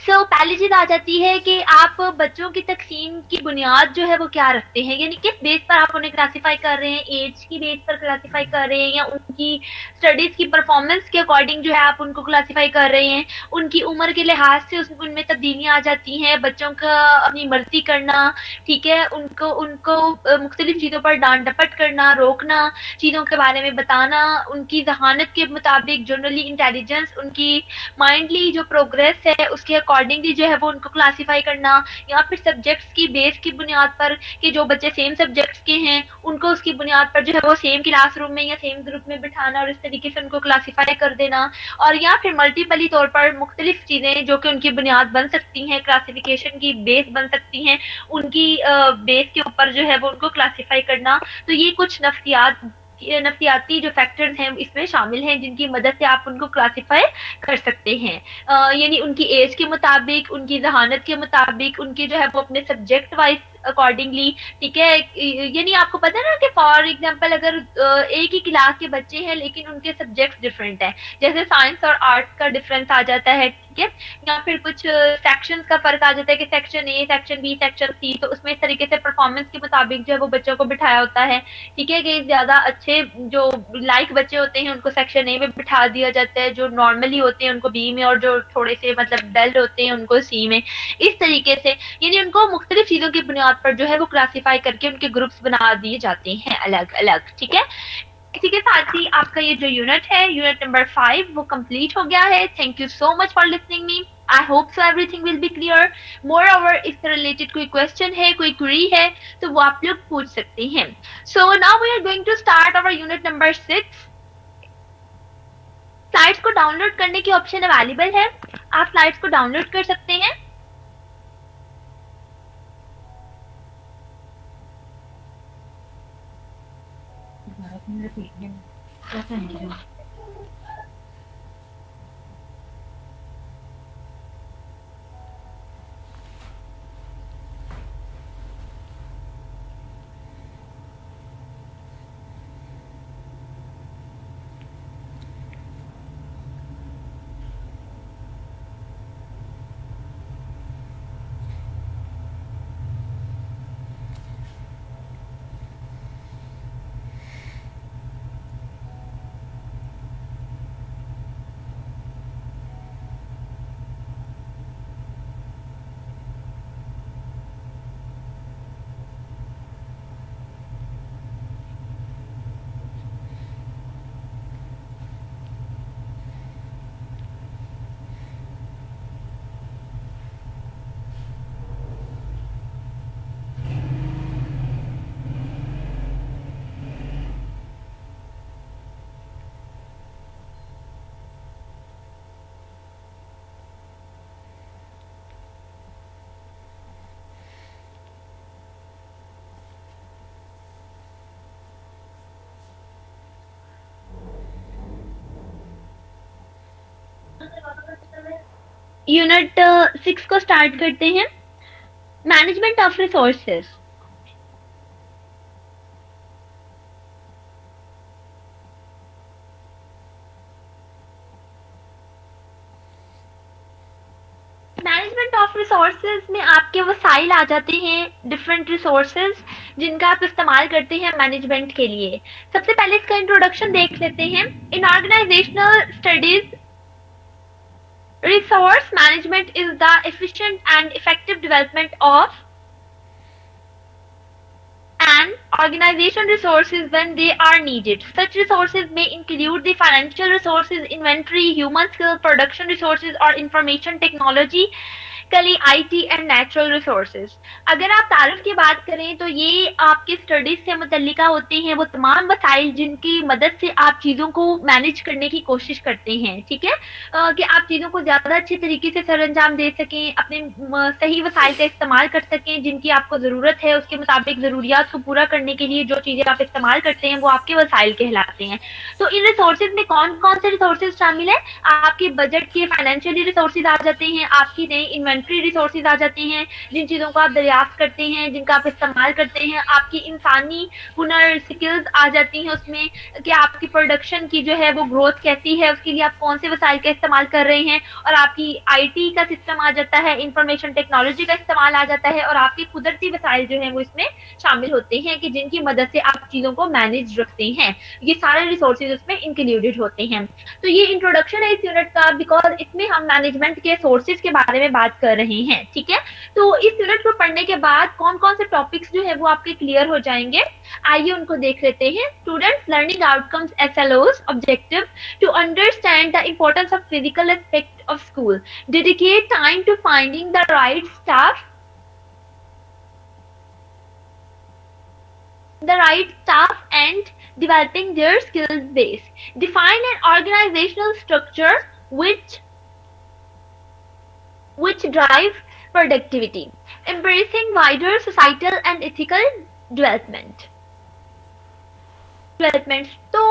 So پہلی چیز آ جاتی ہے کہ آپ بچوں کی تقسیم کی بنیاد جو ہے وہ کیا رکھتے ہیں، یعنی کس بیس پر آپ انہیں کلاسیفائی کر رہے ہیں، ایج کی بیس پر کلاسیفائی کر رہے ہیں یا ان کی اسٹڈیز کی پرفارمنس کے اکارڈنگ جو ہے آپ ان کو کلاسیفائی کر رہے ہیں، ان کی عمر کے لحاظ سے ان میں تبدیلیاں آ جاتی ہیں، بچوں کا اپنی مرضی کرنا، ٹھیک ہے، ان کو مختلف چیزوں پر ڈانٹ ڈپٹ کرنا، روکنا، چیزوں کے بارے میں بتانا، ان کی ذہانت کے مطابق جنرلی انٹیلیجنس، ان کی مائنڈلی جو پروگریس ہے اس کے اکارڈنگلی جو ہے وہ ان کو کلاسیفائی کرنا، یا پھر سبجیکٹس کی بیس کی بنیاد پر کہ جو بچے سیم سبجیکٹس کے ہیں ان کو اس کی بنیاد پر جو ہے وہ سیم کلاس روم میں یا سیم گروپ میں بٹھانا اور اس طریقے سے ان کو کلاسیفائی کر دینا، اور یا پھر ملٹیپلی طور پر مختلف چیزیں جو کہ ان کی بنیاد بن سکتی ہیں، کلاسیفیکیشن کی بیس بن سکتی ہیں، ان کی بیس کے اوپر جو ہے وہ ان کو کلاسیفائی کرنا۔ تو یہ کچھ نفسیاتی جو فیکٹرز ہیں اس میں شامل ہیں جن کی مدد سے آپ ان کو کلاسیفائی کر سکتے ہیں، یعنی ان کی ایج کے مطابق، ان کی ذہانت کے مطابق، ان کے جو ہے وہ اپنے سبجیکٹ وائز اکارڈنگلی، ٹھیک ہے، یعنی آپ کو پتا ہے نا کہ فار ایگزامپل اگر ایک ہی کلاس کے بچے ہیں لیکن ان کے سبجیکٹ ڈفرینٹ ہیں، جیسے سائنس اور آرٹ کا ڈفرینس آ جاتا ہے، ٹھیک ہے، یا پھر کچھ سیکشن کا فرق آ جاتا ہے کہ section A, section B, section C, تو اس میں اس طریقے سے پرفارمنس کے مطابق جو ہے وہ بچوں کو بٹھایا ہوتا ہے، ٹھیک ہے، کہ زیادہ اچھے جو لائک بچے ہوتے ہیں ان کو سیکشن اے میں بٹھا دیا جاتا ہے، جو نارملی ہوتے ہیں ان کو بی میں، اور جو تھوڑے سے مطلب ڈل ہوتے ہیں ان کو سی میں، اس طریقے سے یعنی ان کو مختلف چیزوں کی بنیاد پر جو ہے وہ کلاسیفائی کر کے ان کے گروپس بنا دیے جاتے ہیں الگ الگ، ٹھیک ہے۔ اسی کے ساتھ ہی آپ کا یہ جو یونٹ ہے، یونٹ نمبر 5 وہ کمپلیٹ ہو گیا ہے۔ Thank you so much for listening me, I hope so everything will be clear. Moreover, اس سے related کوئی question ہے، کوئی query ہے تو وہ آپ لوگ پوچھ سکتے ہیں۔ So now we are going to start our unit number 6. Slides کو ڈاؤن لوڈ کرنے کی آپشن اویلیبل ہے، آپ سلائڈس کو ڈاؤن لوڈ کر سکتے ہیں۔ یونٹ 6 کو اسٹارٹ کرتے ہیں، management of resources. Management of resources میں آپ کے وسائل آ جاتے ہیں، ڈفرینٹ ریسورسز جن کا آپ استعمال کرتے ہیں مینجمنٹ کے لیے۔ سب سے پہلے اس کا انٹروڈکشن دیکھ لیتے ہیں۔ In organisational studies resource management is the efficient and effective development of an organization resources when they are needed. Such resources may include the financial resources, inventory, human skills, production resources or information technology, کلی I T and natural resources. اگر آپ تعارف کی بات کریں تو یہ آپ کی اسٹڈیز سے متعلقہ ہوتے ہیں وہ تمام وسائل جن کی مدد سے آپ چیزوں کو مینج کرنے کی کوشش کرتے ہیں، ٹھیک ہے، کہ آپ چیزوں کو زیادہ اچھے طریقے سے سر انجام دے سکیں، اپنے صحیح وسائل کا استعمال کر سکیں جن کی آپ کو ضرورت ہے، اس کے مطابق ضروریات کو پورا کرنے کے لیے جو چیزیں آپ استعمال کرتے ہیں وہ آپ کے وسائل کہلاتے ہیں۔ تو ان ریسورسز میں کون کون سے ریسورسز شامل ہیں؟ آپ کے بجٹ کے فائنینشیلی ریسورسز آ جاتے ہیں، آپ کی نئی एलिमेंट्री रिसोर्सेज आ जाते हैं, जिन चीज़ों को आप दरियाफ्त करते हैं, जिनका आप इस्तेमाल करते हैं, आपकी इंसानी हुनर स्किल्स आ जाती हैं उसमें, कि आपकी प्रोडक्शन की जो है वो ग्रोथ कैसी है, उसके लिए आप कौन से वसाइल का इस्तेमाल कर रहे हैं, और आपकी आईटी का सिस्टम आ जाता है, इंफॉर्मेशन टेक्नोलॉजी का इस्तेमाल आ जाता है, और आपके कुदरती वसाइल जो है वो इसमें शामिल होते हैं कि जिनकी मदद से आप चीज़ों को मैनेज रखते हैं। ये सारे रिसोर्सेज उसमें इंक्लूडेड होते हैं। तो ये इंट्रोडक्शन है इस यूनिट का, बिकॉज इसमें हम मैनेजमेंट के सोर्सेज के बारे में बात कर रहे हैं, ठीक है। तो इस यूनिट को पढ़ने के बाद कौन कौन से टॉपिक्स जो है वो आपके क्लियर हो जाएंगे, आइए उनको देख लेते हैं। Students learning outcomes SLOs objective to understand the importance of physical aspect of school, dedicate time to finding the right staff and developing their skills base. Define an organizational structure which drive productivity. Embracing wider societal and ethical development. तो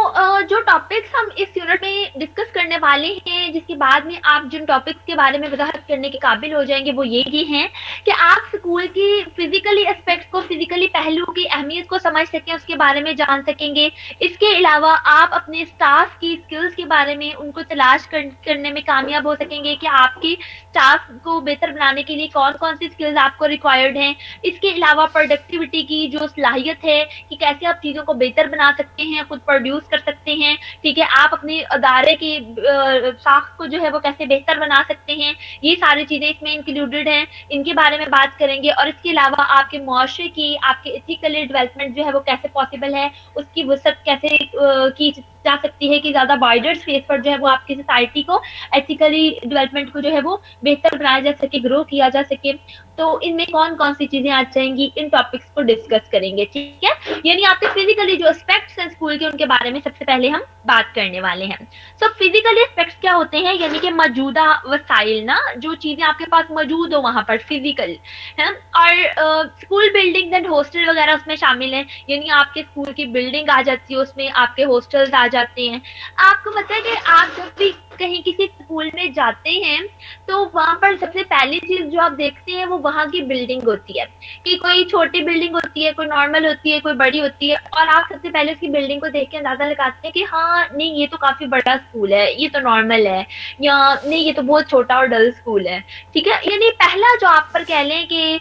जो topics हम इस unit में discuss करने वाले हैं, जिसके बाद में आप जिन टॉपिक्स के बारे में वजाहत करने के काबिल हो जाएंगे, वो ये हैं कि आप स्कूल की फिजिकली एस्पेक्ट्स को, फिजिकली पहलू की अहमियत को समझ सकें, उसके बारे में जान सकेंगे। इसके अलावा आप अपने स्टाफ की स्किल्स के बारे में उनको तलाश करने में कामयाब हो सकेंगे कि आपकी स्टाफ को बेहतर बनाने के लिए कौन कौन सी स्किल्स आपको रिक्वायर्ड हैं। इसके अलावा प्रोडक्टिविटी की जो सलाहियत है कि कैसे आप चीज़ों को बेहतर बना सकते हैं, खुद प्रोड्यूस कर सकते हैं, ठीक है, आप अपने अदारे की साख को जो है वो कैसे बेहतर बना सकते हैं, ये सारी चीजें इसमें इंक्लूडेड हैं, इनके बारे में बात करेंगे। और इसके अलावा आपके मुआशरे की, आपके एथिकली डेवलपमेंट जो है वो कैसे पॉसिबल है, उसकी वसअत कैसे की जा सकती है कि ज्यादा वाइडर स्पेस पर जो है वो आपकी सोसाइटी को एथिकली डेवलपमेंट को जो है वो बेहतर बनाया जा सके, ग्रो किया जा सके। तो इनमें कौन कौन सी चीजें आ जाएंगी, इन टॉपिक्स को डिस्कस करेंगे, ठीक है। यानी आपके फिजिकली जो एस्पेक्ट्स हैं स्कूल के, उनके बारे में सबसे पहले हम बात करने वाले हैं। सो फिजिकली एस्पेक्ट्स क्या होते हैं, यानी कि मौजूदा वसाइल ना, जो चीजें आपके पास मौजूद हो वहां पर फिजिकल है। और स्कूल बिल्डिंग एंड हॉस्टल वगैरह उसमें शामिल है, यानी आपके स्कूल की बिल्डिंग आ जाती है, उसमें आपके हॉस्टल्स आ जाते हैं। आपको पता है कि आप जब भी कहीं किसी स्कूल में जाते हैं तो वहां पर सबसे पहली चीज जो आप देखते हैं वो वहां की बिल्डिंग होती है, कि कोई छोटी बिल्डिंग होती है, कोई नॉर्मल होती है, कोई बड़ी होती है, और आप सबसे पहले उसकी बिल्डिंग को देख के अंदाजा लगाते हैं कि हाँ नहीं ये तो काफी बड़ा स्कूल है, ये तो नॉर्मल है, या नहीं ये तो बहुत छोटा और डल स्कूल है, ठीक है। यानी पहला जो आप पर कह लें कि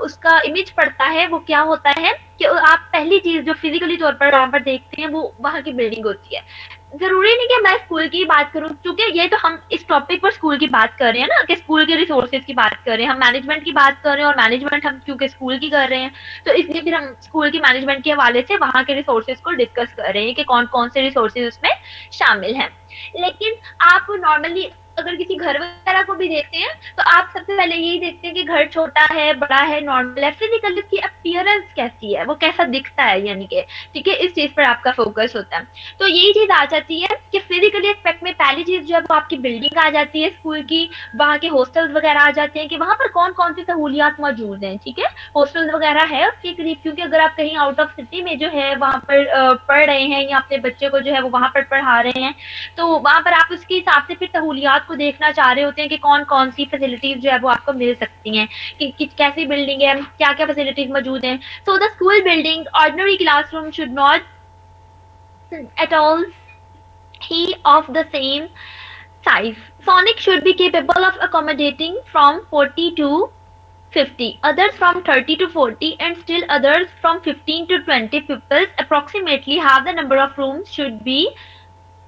उसका इमेज पड़ता है वो क्या होता है कि आप पहली चीज जो फिजिकली तौर पर वहां पर देखते हैं वो वहां की बिल्डिंग होती है। जरूरी नहीं कि मैं स्कूल की बात करूं, क्योंकि ये तो हम इस टॉपिक पर स्कूल की बात कर रहे हैं ना, कि स्कूल के रिसोर्सेज की बात कर रहे हैं, हम मैनेजमेंट की बात कर रहे हैं, और मैनेजमेंट हम क्योंकि स्कूल की कर रहे हैं तो इसलिए फिर हम स्कूल की मैनेजमेंट के हवाले से वहां के रिसोर्सेज को डिस्कस कर रहे हैं कि कौन कौन से रिसोर्सेज उसमें शामिल हैं। लेकिन आप नॉर्मली अगर किसी घर वगैरह को भी देखते हैं तो आप सबसे पहले यही देखते हैं कि घर छोटा है, बड़ा है, नॉर्मल है, फिजिकली उसकी अपीयरेंस कैसी है, वो कैसा दिखता है, यानी कि ठीक है, इस चीज पर आपका फोकस होता है। तो यही चीज आ जाती है कि फिजिकली एस्पेक्ट में पहली चीज जो है वो आपकी बिल्डिंग आ जाती है स्कूल की, वहाँ के हॉस्टल्स वगैरह आ जाते हैं कि वहां पर कौन कौन सी सहूलियात मौजूद हैं, ठीक है, हॉस्टल्स वगैरह है उसके करीब, क्योंकि अगर आप कहीं आउट ऑफ सिटी में जो है वहां पर पढ़ रहे हैं या अपने बच्चे को जो है वो वहां पर पढ़ा रहे हैं, तो वहां पर आप उसके हिसाब से फिर सहूलियात को देखना चाह रहे होते हैं कि कौन कौन सी फैसिलिटीज जो है वो आपको मिल सकती हैं, कि कैसी बिल्डिंग है, क्या क्या फैसिलिटीज मौजूद हैं। So the school building ordinary classroom should not at all he of the same size. Sonic should be capable of accommodating from 40 to 50, others from 30 to 40, and still others from 15 to 20 pupils. Approximately half the number of rooms should be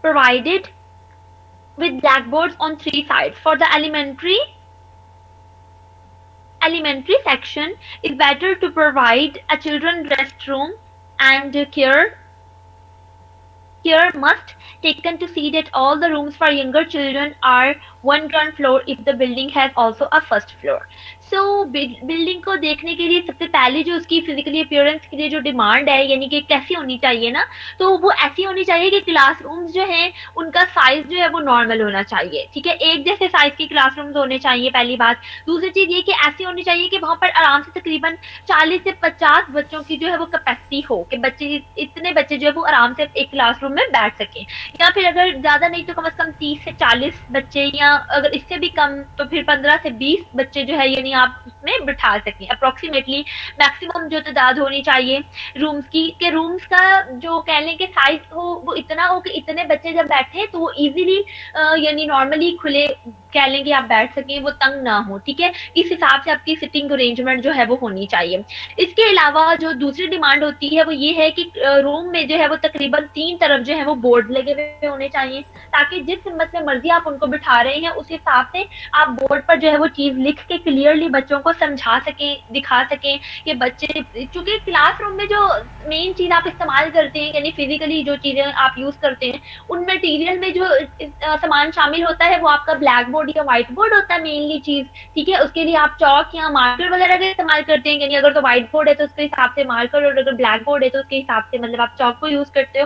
provided with blackboards on 3 sides. For the elementary section, it's better to provide a children restroom, and care must taken to see that all the rooms for younger children are one ground floor if the building has also a first floor. So building को देखने के लिए सबसे पहले जो उसकी physically appearance के लिए जो डिमांड है, यानी कि कैसी होनी चाहिए ना, तो वो ऐसी होनी चाहिए कि क्लासरूम्स जो हैं उनका साइज जो है वो नॉर्मल होना चाहिए, ठीक है, एक जैसे साइज के क्लासरूम्स होने चाहिए, पहली बात। दूसरी चीज ये कि ऐसी होनी चाहिए कि वहां पर आराम से तकरीबन 40 से 50 बच्चों की जो है वो कैपेसिटी हो, कि इतने बच्चे जो है वो आराम से एक क्लासरूम में बैठ सके, या फिर अगर ज्यादा नहीं तो कम से कम 30 से 40 बच्चे या अगर इससे भी कम तो फिर 15 से 20 बच्चे जो है यानी आप उसमें बिठा सकें अप्रोक्सीमेटली। मैक्सिमम जो तादाद होनी चाहिए रूम्स की, कि रूम्स का जो कह लें कि साइज हो वो इतना हो कि इतने बच्चे जब बैठे तो वो इजीली यानी नॉर्मली खुले कह लें कि आप बैठ सकें, वो तंग ना हो, ठीक है। इस हिसाब से आपकी सिटिंग अरेंजमेंट जो है वो होनी चाहिए। इसके अलावा जो दूसरी डिमांड होती है वो ये है कि रूम में जो है वो तकरीबन 3 तरफ जो है वो बोर्ड लगे हुए होने चाहिए, ताकि जिस हिम्मत में मर्जी आप उनको बिठा रहे हैं उस हिसाब से आप बोर्ड पर जो है वो चीज लिख के क्लियरली बच्चों को समझा सकें, दिखा सकें कि बच्चे, चूंकि क्लासरूम में जो मेन चीज आप इस्तेमाल करते हैं यानी फिजिकली जो चीजें आप यूज करते हैं उन मटेरियल में जो सामान शामिल होता है वो आपका ब्लैक बोर्ड या व्हाइट बोर्ड होता है मेनली चीज, ठीक है। उसके लिए आप चौक या मार्कर वगैरह का इस्तेमाल करते हैं, यानी अगर तो व्हाइट बोर्ड है तो उसके हिसाब से मार्कर और अगर ब्लैक बोर्ड है तो उसके हिसाब से मतलब आप चौक को यूज करते हो।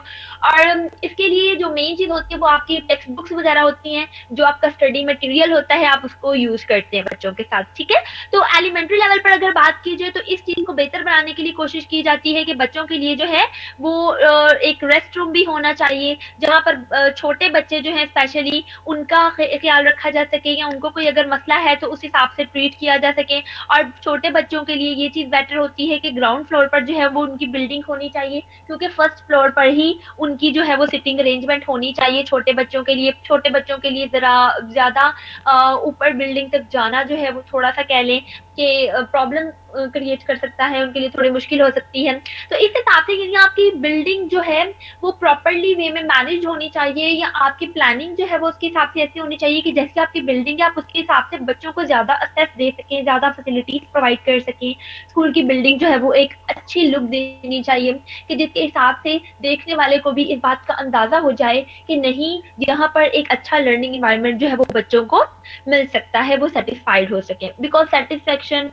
और इसके लिए जो मेन चीज होती है वो आपकी टेक्स्ट बुक्स वगैरह होती हैं, जो आपका स्टडी मटेरियल होता है आप उसको यूज करते हैं बच्चों के साथ, ठीक है। तो एलिमेंट्री लेवल पर अगर बात की जाए तो इस चीज को बेहतर बनाने के लिए कोशिश की जाती है कि बच्चों के लिए जो है वो एक रेस्ट रूम भी होना चाहिए, जहां पर छोटे बच्चे जो है स्पेशली उनका ख्याल रखा जा सके या उनको कोई अगर मसला है तो उस हिसाब से ट्रीट किया जा सके। और छोटे बच्चों के लिए ये चीज बेटर होती है कि ग्राउंड फ्लोर पर जो है वो उनकी बिल्डिंग होनी चाहिए, क्योंकि फर्स्ट फ्लोर पर ही उनकी जो है वो सिटिंग अरेंजमेंट होनी चाहिए छोटे बच्चों के लिए। छोटे बच्चों के लिए जरा ज्यादा ऊपर बिल्डिंग तक जाना जो है वो थोड़ा सा कह लें कि प्रॉब्लम क्रिएट कर सकता है, उनके लिए थोड़ी मुश्किल हो सकती है। तो इस हिसाब से यदि आपकी बिल्डिंग जो है वो प्रॉपरली वे में मैनेज होनी चाहिए या आपकी प्लानिंग जो है वो उसके हिसाब से ऐसी होनी चाहिए कि जैसे आपकी बिल्डिंग है आप उसके हिसाब से बच्चों को ज्यादा एक्सेस दे सकें, ज्यादा फैसिलिटीज प्रोवाइड कर सकें। स्कूल की बिल्डिंग जो है वो एक अच्छी लुक देनी चाहिए कि जिसके हिसाब से देखने वाले को भी इस बात का अंदाजा हो जाए कि नहीं, यहाँ पर एक अच्छा लर्निंग एनवायरनमेंट जो है वो बच्चों को मिल सकता है, वो सेटिस्फाइड हो सके, बिकॉज सेटिस्फेक्शन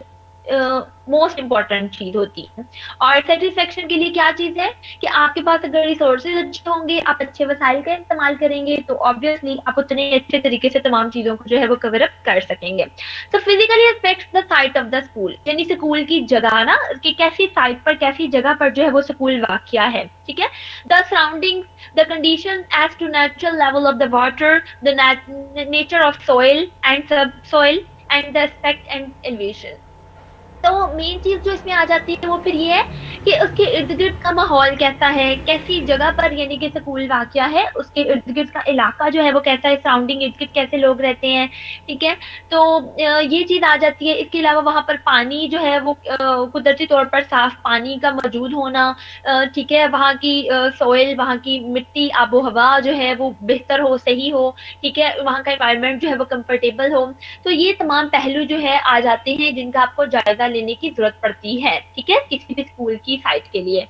मोस्ट इम्पॉर्टेंट चीज होती है। और सेटिस्फेक्शन के लिए क्या चीज है कि आपके पास अगर रिसोर्सेज अच्छे होंगे, आप अच्छे वसाइल का इस्तेमाल करेंगे तो ऑब्वियसली आप उतने अच्छे तरीके से तमाम चीजों को जो है वो कवर अप कर सकेंगे। तो physically aspects the site of the school, यानी स्कूल की जगह ना कि कैसी साइट पर कैसी जगह पर जो है वो स्कूल वाक़या है, ठीक है। The surroundings, the condition as to natural level of the water, the nature of soil and subsoil and the aspect and elevation. तो मेन चीज जो इसमें आ जाती है वो फिर ये है कि उसके इर्द गिर्द का माहौल कैसा है, कैसी जगह पर यानी कि स्कूल वाक़या है, उसके इर्द गिर्द का इलाका जो है वो कैसा है, सराउंडिंग इर्द गिर्द कैसे लोग रहते हैं, ठीक है। तो ये चीज आ जाती है। इसके अलावा वहाँ पर पानी जो है वो कुदरती तौर पर साफ पानी का मौजूद होना, ठीक है। वहाँ की सोइल, वहाँ की मिट्टी, आबो हवा जो है वो बेहतर हो, सही हो, ठीक है। वहाँ का एनवायरनमेंट जो है वो कंफर्टेबल हो। तो ये तमाम पहलू जो है आ जाते हैं जिनका आपको जायजा लेने की जरूरत पड़ती है, ठीक है, किसी भी स्कूल की साइट के लिए।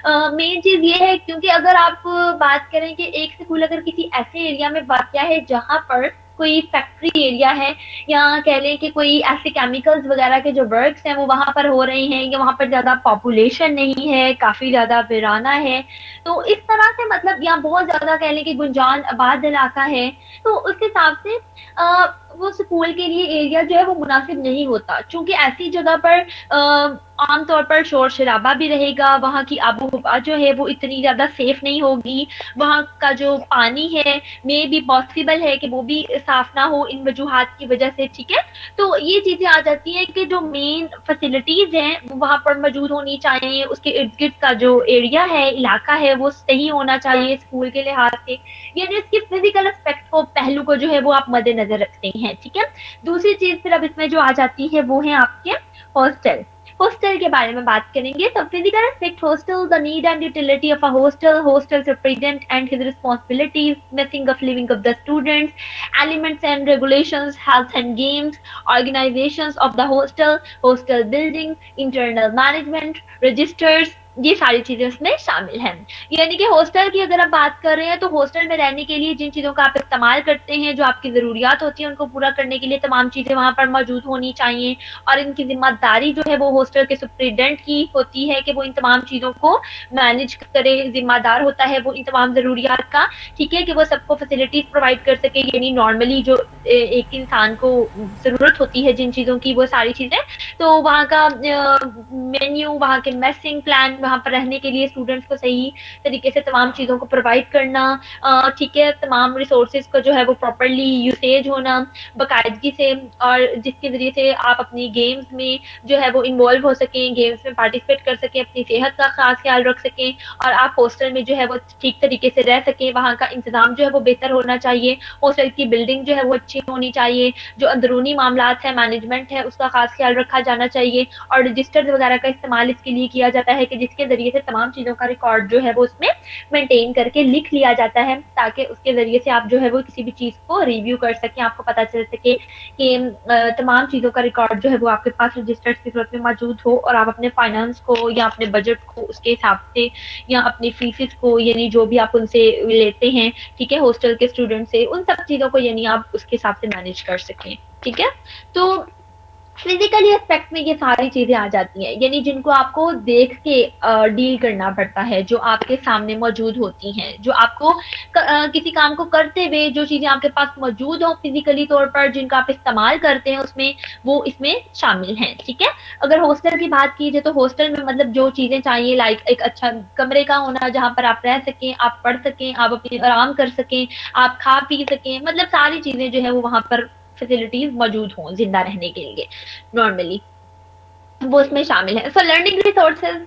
मेन चीज ये है क्योंकि अगर आप बात करें कि एक स्कूल अगर किसी ऐसे एरिया में वाक़या है जहां पर कोई फैक्ट्री एरिया है या कह लें कि कोई ऐसे केमिकल्स वगैरह के जो वर्क्स हैं वो वहां पर हो रहे हैं या वहां पर ज्यादा पॉपुलेशन नहीं है, काफी ज्यादा वीराना है, तो इस तरह से मतलब यहाँ बहुत ज्यादा कह लें कि गुंजान आबाद इलाका है, तो उस हिसाब से वो स्कूल के लिए एरिया जो है वो मुनासिब नहीं होता। चूंकि ऐसी जगह पर आमतौर पर शोर शराबा भी रहेगा, वहाँ की आबो हवा जो है वो इतनी ज्यादा सेफ नहीं होगी, वहाँ का जो पानी है मे भी पॉसिबल है कि वो भी साफ ना हो इन वजूहात की वजह से, ठीक है। तो ये चीजें आ जाती हैं कि जो मेन फैसिलिटीज हैं वो वहाँ पर मौजूद होनी चाहिए, उसके इर्द गिर्द का जो एरिया है, इलाका है वो सही होना चाहिए स्कूल के लिहाज से, यानी इसकी फिजिकल एस्पेक्ट को, पहलू को जो है वो आप मद्देनजर रखते हैं, ठीक है। दूसरी चीज फिर अब इसमें जो आ जाती है वो है आपके हॉस्टल। हॉस्टल के बारे में बात करेंगे तो physical aspect hostel, the need and utility of a hostel, hostel present and his responsibilities, messing of living of the students, elements and regulations, health and games, organisations of the hostel, hostel building, internal management, registers, ये सारी चीजें उसमें शामिल हैं। यानी कि hostel की अगर आप बात कर रहे हैं तो हॉस्टल में रहने के लिए जिन चीजों का आप इस्तेमाल करते हैं, जो आपकी जरूरियात होती है उनको पूरा करने के लिए तमाम चीजें वहां पर मौजूद होनी चाहिए, और इनकी जिम्मेदारी जो है वो हॉस्टल के सुप्रिटेंडेंट की होती है कि वो इन तमाम चीजों को मैनेज करे, जिम्मेदार होता है वो इन तमाम जरूरियात का, ठीक है, कि वो सबको फैसिलिटीज प्रोवाइड कर सके। यानी नॉर्मली जो एक इंसान को जरूरत होती है जिन चीजों की, वो सारी चीजें, तो वहाँ का मेन्यू, वहाँ के मेसिंग प्लान वहाँ पर रहने के लिए स्टूडेंट्स को सही तरीके से तमाम चीज़ों को प्रोवाइड करना, ठीक है, तमाम रिसोर्सेज को जो है वो प्रॉपरली यूसेज होना बाकायदगी से, और जिसके ज़रिए से आप अपनी गेम्स में जो है वो इन्वॉल्व हो सकें, गेम्स में पार्टिसिपेट कर सकें, अपनी सेहत का खास ख्याल रख सकें, और आप हॉस्टल में जो है वो ठीक तरीके से रह सकें। वहाँ का इंतजाम जो है वो बेहतर होना चाहिए, हॉस्टल की बिल्डिंग जो है वो अच्छी होनी चाहिए, जो अंदरूनी मामलात है, मैनेजमेंट है, उसका खास ख्याल रखा जाना चाहिए, और रजिस्टर्स वगैरह का इस्तेमाल इसके लिए किया जाता है कि जिसके जरिए से तमाम चीज़ों का रिकॉर्ड जो है वो उसमें मेंटेन करके लिख लिया जाता है, ताकि उसके जरिए से आप जो है वो किसी भी चीज़ को रिव्यू कर सकें, आपको पता चल सके कि तमाम चीज़ों का रिकॉर्ड जो है वो आपके पास रजिस्टर्स की सूरत में मौजूद हो, और आप अपने फाइनेंस को या अपने बजट को उसके हिसाब से, या अपनी फीसिस को, यानी जो भी आप उनसे लेते हैं, ठीक है, हॉस्टल के स्टूडेंट से, उन सब चीज़ों को यानी आप उसके हिसाब से मैनेज कर सकें। ठीक है, तो फिजिकली एस्पेक्ट में ये सारी चीजें आ जाती हैं, यानी जिनको आपको देख के डील करना पड़ता है, जो आपके सामने मौजूद होती हैं, जो आपको किसी काम को करते हुए जो चीजें आपके पास मौजूद हो फिजिकली तौर पर, जिनका आप इस्तेमाल करते हैं उसमें, वो इसमें शामिल हैं। ठीक है, अगर हॉस्टल की बात की जाए तो हॉस्टल में मतलब जो चीजें चाहिए, लाइक एक अच्छा कमरे का होना जहां पर आप रह सकें, आप पढ़ सकें, आप अपनी आराम कर सकें, आप खा पी सकें, मतलब सारी चीजें जो है वो वहां पर फैसिलिटीज मौजूद हों जिंदा रहने के लिए नॉर्मली, वो इसमें शामिल है। सो लर्निंग रिसोर्सेज,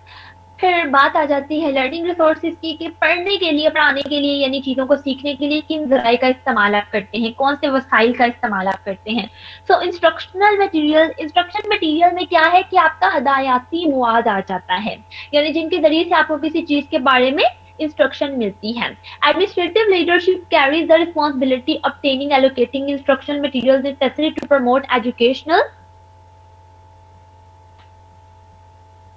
फिर बात आ जाती है लर्निंग रिसोर्सेज की कि पढ़ने के लिए, पढ़ाने के लिए, यानी चीज़ों को सीखने के लिए किन ज़राए का इस्तेमाल आप करते हैं, कौन से वसाइल का इस्तेमाल आप करते हैं। सो इंस्ट्रक्शनल मटेरियल, इंस्ट्रक्शन मटेरियल में क्या है कि आपका हदायती मवाद आ जाता है, यानी जिनके जरिए से आपको किसी चीज़ के बारे में इंस्ट्रक्शन मिलती है। Administrative leadership carries the responsibility obtaining allocating instructional materials necessary to promote educational,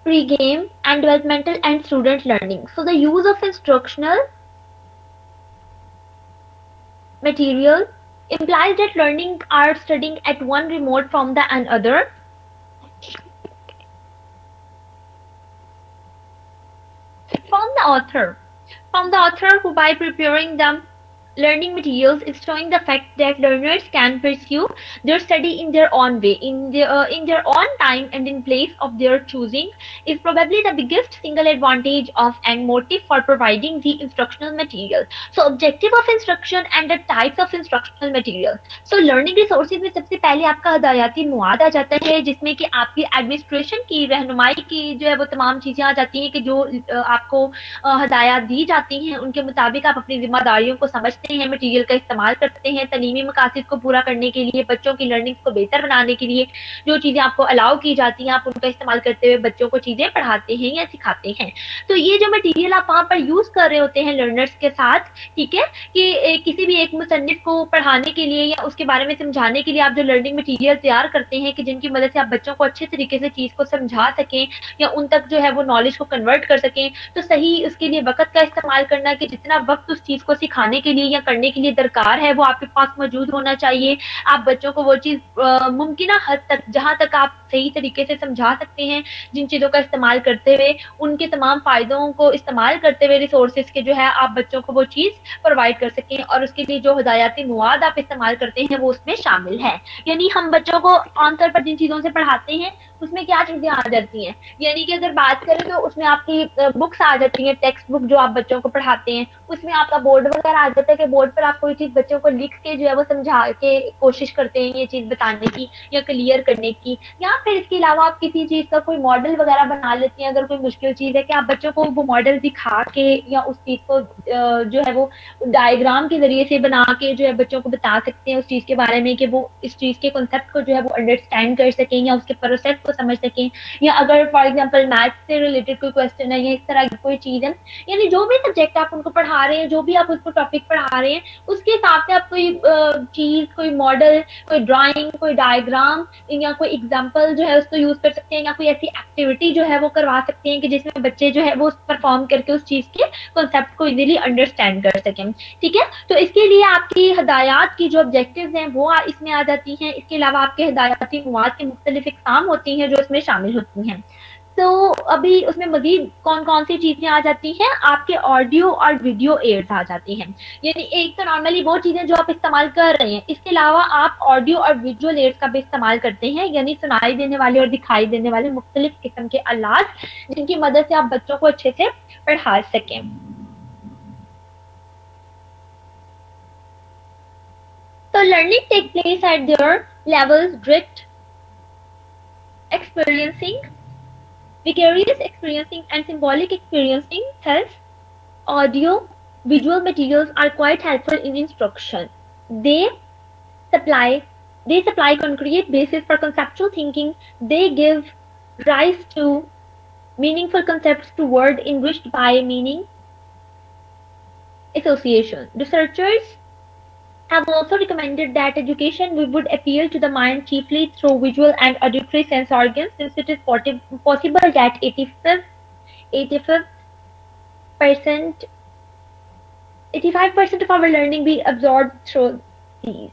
pre-game and developmental and student learning. So the use of instructional material implies that learning or studying at one remote from the another. From the author who by preparing the learning materials is showing the fact that learners can pursue their study in their own way, in their own time and in place of their choosing, is probably the biggest single advantage of and motive for providing the instructional material. So objective of instruction and the types of instructional material. So learning resources में सबसे पहले आपका हदायती मवाद आ जाता है, जिसमें कि आपकी एडमिनिस्ट्रेशन की रहनुमाई की जो है वो तमाम चीज़ें आ जाती हैं कि जो आपको हदायत दी जाती हैं उनके मुताबिक आप अपनी जिम्मेदारियों को समझ हैं, मटेरियल का इस्तेमाल करते हैं, तालीमी मकासद को पूरा करने के लिए, बच्चों की लर्निंग को बेहतर बनाने के लिए जो चीज़ें आपको अलाउ की जाती हैं आप उनका इस्तेमाल करते हुए बच्चों को चीज़ें पढ़ाते हैं या सिखाते हैं। तो ये जो मटेरियल आप वहाँ पर यूज़ कर रहे होते हैं लर्नर्स के साथ, ठीक है, कि किसी भी एक मुसन्निफ को पढ़ाने के लिए या उसके बारे में समझाने के लिए आप जो लर्निंग मटीरियल तैयार करते हैं कि जिनकी मदद से आप बच्चों को अच्छे तरीके से चीज़ को समझा सकें या उन तक जो है वो नॉलेज को कन्वर्ट कर सकें, तो सही उसके लिए वक्त का इस्तेमाल करना कि जितना वक्त उस चीज़ को सिखाने के लिए या करने के लिए दरकार है वो आपके पास मौजूद होना चाहिए। आप बच्चों को वो चीज़ मुमकिन हद तक जहां तक आप सही तरीके से समझा सकते हैं, जिन चीज़ों का इस्तेमाल करते हुए उनके तमाम फ़ायदों को इस्तेमाल करते हुए रिसोर्सेज के जो है आप बच्चों को वो चीज़ प्रोवाइड कर सकें, और उसके लिए जो हदायती मवाद आप इस्तेमाल करते हैं वो उसमें शामिल है। यानी हम बच्चों को आमतौर पर जिन चीज़ों से पढ़ाते हैं उसमें क्या चीज़ें आ जाती हैं, यानी कि अगर बात करें तो उसमें आपकी बुक्स आ जाती हैं, टेक्स्ट बुक जो आप बच्चों को पढ़ाते हैं, उसमें आपका बोर्ड वगैरह आ जाता है कि बोर्ड पर आप कोई चीज़ बच्चों को लिख के जो है वो समझा के कोशिश करते हैं ये चीज़ बताने की या क्लियर करने की, या फिर इसके अलावा आप किसी चीज़ का कोई मॉडल वगैरह बना लेते हैं। अगर कोई मुश्किल चीज़ है कि आप बच्चों को वो मॉडल दिखा के या उस चीज़ को जो है वो डायग्राम के जरिए से बना के जो है बच्चों को बता सकते हैं उस चीज़ के बारे में कि वो इस चीज़ के कॉन्सेप्ट को जो है वो अंडरस्टैंड कर सकें या उसके प्रोसेस को समझ सकें, या अगर फॉर एग्जांपल मैथ से रिलेटेड कोई क्वेश्चन है या इस तरह की कोई चीज़ है, यानी जो भी सब्जेक्ट आप उनको पढ़ा रहे हैं, जो भी आप उसको टॉपिक पढ़ा रहे हैं, उसके हिसाब से आप कोई चीज़, कोई मॉडल, कोई ड्राइंग, कोई डायग्राम या कोई एग्जाम्पल जो है उसको यूज कर सकते हैं, या कोई ऐसी एक्टिविटी जो है वो करवा सकते हैं कि जिसमें बच्चे जो है वो परफॉर्म करके उस चीज़ के कॉन्सेप्ट को इजीली अंडरस्टैंड कर सकें। ठीक है, तो इसके लिए आपकी हदायत की जो ऑब्जेक्टिव्स हैं वो इसमें आ जाती हैं। इसके अलावा आपके हदायती मवाद के मुख्तलिफ इक़साम होती हैं जो इसमें शामिल होती हैं। तो अभी उसमें मजीद कौन कौन सी चीजें आ जाती हैं, आपके ऑडियो और वीडियो एड्स आ जाती हैं। यानी एक तो नॉर्मली वो चीजें जो आप इस्तेमाल कर रहे हैं, इसके अलावा आप ऑडियो और विजुअल एड्स का भी इस्तेमाल करते हैं, यानी सुनाई देने वाले और दिखाई देने वाले मुख्तलिफ किस्म के आलात जिनकी मदद से आप बच्चों को अच्छे से पढ़ा सकें। तो learning take place at their levels direct experiencing, vicarious experiencing and symbolic experiencing. Thus, audio visual materials are quite helpful in instruction. They supply concrete basis for conceptual thinking. They give rise to meaningful concepts to word enriched by meaning association. Researchers have also recommended that education would appeal to the mind chiefly through visual and auditory sense organs, since it is possible that 85% of our learning be absorbed through these.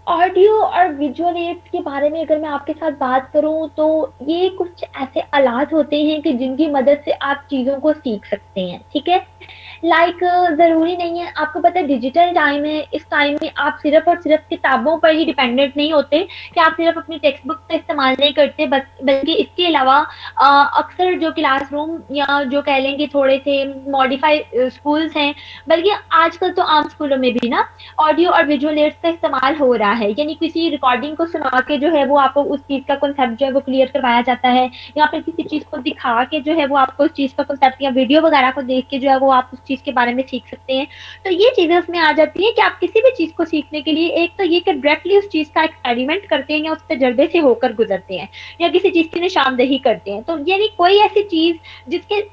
Audio और visual aids के बारे में अगर मैं आपके साथ बात करूं तो ये कुछ ऐसे आलात होते हैं कि जिनकी मदद से आप चीजों को सीख सकते हैं, ठीक है। लाइक जरूरी नहीं है, आपको पता है डिजिटल टाइम है, इस टाइम में आप सिर्फ और सिर्फ किताबों पर ही डिपेंडेंट नहीं होते कि आप सिर्फ अपनी टेक्स्ट बुक का इस्तेमाल नहीं करते, बल्कि इसके अलावा अक्सर जो क्लासरूम या जो कह लेंगे थोड़े से मॉडिफाइड स्कूल्स हैं, बल्कि आजकल तो आम स्कूलों में भी ना ऑडियो और विजुअल एड्स का इस्तेमाल हो रहा है। यानी किसी रिकॉर्डिंग को सुना के जो है वो आपको उस चीज का कॉन्सेप्ट जो है वो क्लियर करवाया जाता है, या फिर किसी चीज को दिखा के जो है वो आपको उस चीज का कॉन्सेप्ट, या वीडियो वगैरह को देख के जो है वो आप उस चीज के बारे में सीख सकते हैं। तो ये चीजें उसमें आ जाती है कि आप किसी भी चीज को सीखने के लिए एक तो ये कि डायरेक्टली उस चीज का एक्सपेरिमेंट करते हैं या उस तजर्बे से होकर गुजरते हैं, या किसी चीज की निशानदेही करते हैं। तो यानी कोई ऐसी चीज जिसके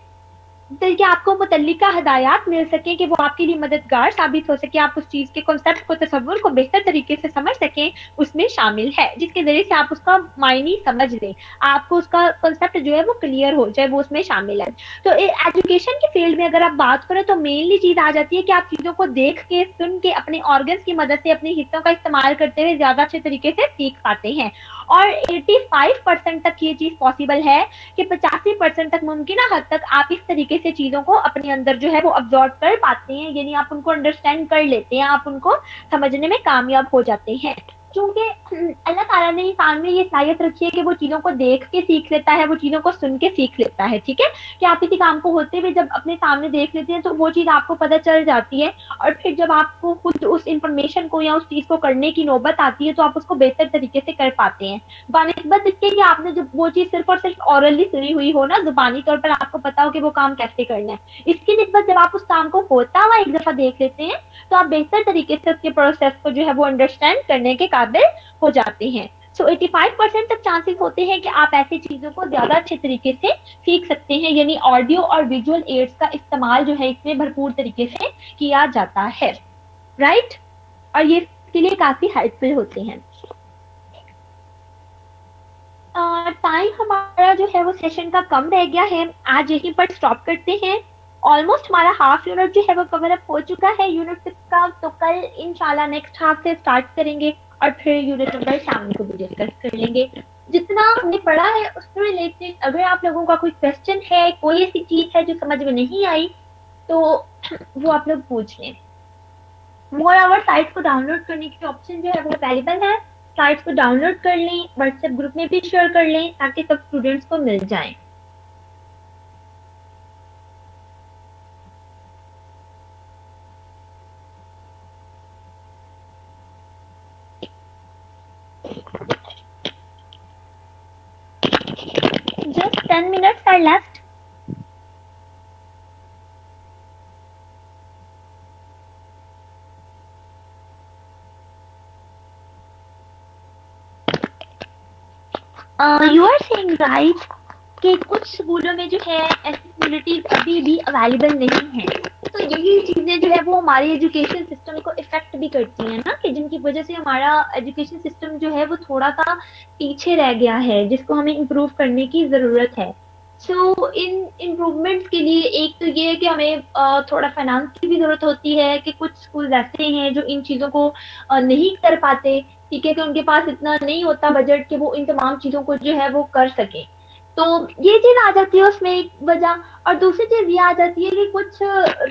कि आपको मुतल्लिका हदायत मिल सके कि वो आपके लिए मददगार साबित हो सके, आप उस चीज के कॉन्सेप्ट को, तसव्वुर को बेहतर तरीके से समझ सकें, उसमें शामिल है, जिसके जरिए से आप उसका मायने समझ लें, आपको उसका कॉन्सेप्ट जो है वो क्लियर हो जाए, वो उसमें शामिल है। तो एजुकेशन के फील्ड में अगर आप बात करें तो मेनली चीज आ जाती है कि आप चीजों को देख के, सुन के, अपने ऑर्गन्स की मदद से, अपने हिस्सों का इस्तेमाल करते हुए ज्यादा अच्छे तरीके से सीख पाते हैं। और 85% तक ये चीज पॉसिबल है कि 85% तक मुमकिन हद तक आप इस तरीके से चीजों को अपने अंदर जो है वो अब्सॉर्ब कर पाते हैं, यानी आप उनको अंडरस्टैंड कर लेते हैं, आप उनको समझने में कामयाब हो जाते हैं। क्योंकि अल्लाह ताला ने इंसान में ये सलाहियत रखी है कि वो चीजों को देख के सीख लेता है, वो चीजों को सुन के सीख लेता है, ठीक है। कि आप किसी काम को होते हुए जब अपने सामने देख लेते हैं तो वो चीज आपको पता चल जाती है, और फिर जब आपको खुद उस इंफॉर्मेशन को या उस चीज को करने की नौबत आती है तो आप उसको बेहतर तरीके से कर पाते हैं, बानिस्बत इसके कि आपने जब वो चीज सिर्फ और सिर्फ ऑरली सुनी हुई हो ना, जुबानी तौर पर आपको पता हो कि वो काम कैसे करना है। इसकी निस्बत जब आप उस काम को होता हुआ एक दफा देख लेते हैं तो आप बेहतर तरीके से उसके प्रोसेस को जो है वो अंडरस्टैंड करने के काबिल हो जाते हैं। सो 85% तक चांसेस होते हैं कि आप ऐसी चीजों को ज्यादा अच्छे तरीके से सीख सकते हैं, यानी ऑडियो और विजुअल एड्स का इस्तेमाल जो है इसमें भरपूर तरीके से किया जाता है, राइट। और ये इसके लिए काफी हेल्पफुल होते हैं। टाइम हमारा जो है वो सेशन का कम रह गया है, आज यहीं पर स्टॉप करते हैं। ऑलमोस्ट हमारा हाफ यूनिट जो है वो कवर अप हो चुका है यूनिट 6 का, तो कल इंशाल्लाह नेक्स्ट हाफ से स्टार्ट करेंगे और फिर यूनिट नंबर शाम को भी डिस्कस कर लेंगे। जितना हमने पढ़ा है उससे रिलेटेड अगर आप लोगों का कोई क्वेश्चन है, कोई ऐसी चीज है जो समझ में नहीं आई, तो वो आप लोग पूछ लें। मोर ओवर साइट्स को डाउनलोड करने की ऑप्शन जो है वो अवेलेबल है, साइट्स को डाउनलोड कर लें, व्हाट्सएप ग्रुप में भी शेयर कर लें ताकि सब स्टूडेंट्स को मिल जाए। Just 10 minutes are left. You are saying right कि कुछ स्कूलों में जो है एक्सेसिबिलिटीज अभी भी अवेलेबल नहीं है, तो यही चीजें जो है वो हमारी एजुकेशन सिस्टम को इफेक्ट भी करती हैं ना, कि जिनकी वजह से हमारा एजुकेशन सिस्टम जो है वो थोड़ा सा पीछे रह गया है, जिसको हमें इम्प्रूव करने की जरूरत है। सो इन इम्प्रूवमेंट्स के लिए एक तो ये है कि हमें थोड़ा फाइनेंस की भी जरूरत होती है, कि कुछ स्कूल ऐसे हैं जो इन चीजों को नहीं कर पाते, ठीक है, कि उनके पास इतना नहीं होता बजट कि वो इन तमाम चीजों को जो है वो कर सके। تو یہ چیز آ جاتی ہے اس میں ایک وجہ. اور دوسری چیز یہ آ جاتی ہے کہ کچھ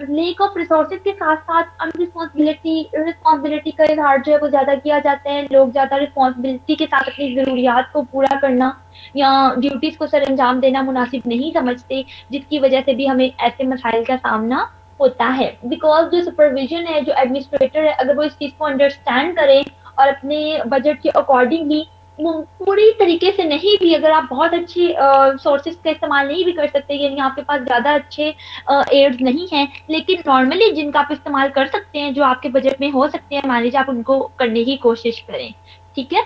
لیک آف ریسورسز کے ساتھ ساتھ ان رسپانسبلٹی کا اظہار جو ہے وہ زیادہ کیا جاتا ہے. لوگ زیادہ رسپانسبلٹی کے ساتھ اپنی ضروریات کو پورا کرنا یا ڈیوٹیز کو سر انجام دینا مناسب نہیں سمجھتے, جس کی وجہ سے بھی ہمیں ایسے مسائل کا سامنا ہوتا ہے. بیکاز جو سپرویژن ہے, جو ایڈمنسٹریٹر ہے, اگر وہ اس چیز کو انڈرسٹینڈ کریں اور اپنے بجٹ کے اکارڈنگلی پوری طریقے سے نہیں بھی, اگر آپ بہت اچھی سورسز کا استعمال نہیں بھی کر سکتے, یعنی آپ کے پاس زیادہ اچھے ایڈز نہیں ہیں, لیکن نارملی جن کا آپ استعمال کر سکتے ہیں, جو آپ کے بجٹ میں ہو سکتے ہیں, مان لیجیے آپ ان کو کرنے کی کوشش کریں. ٹھیک ہے.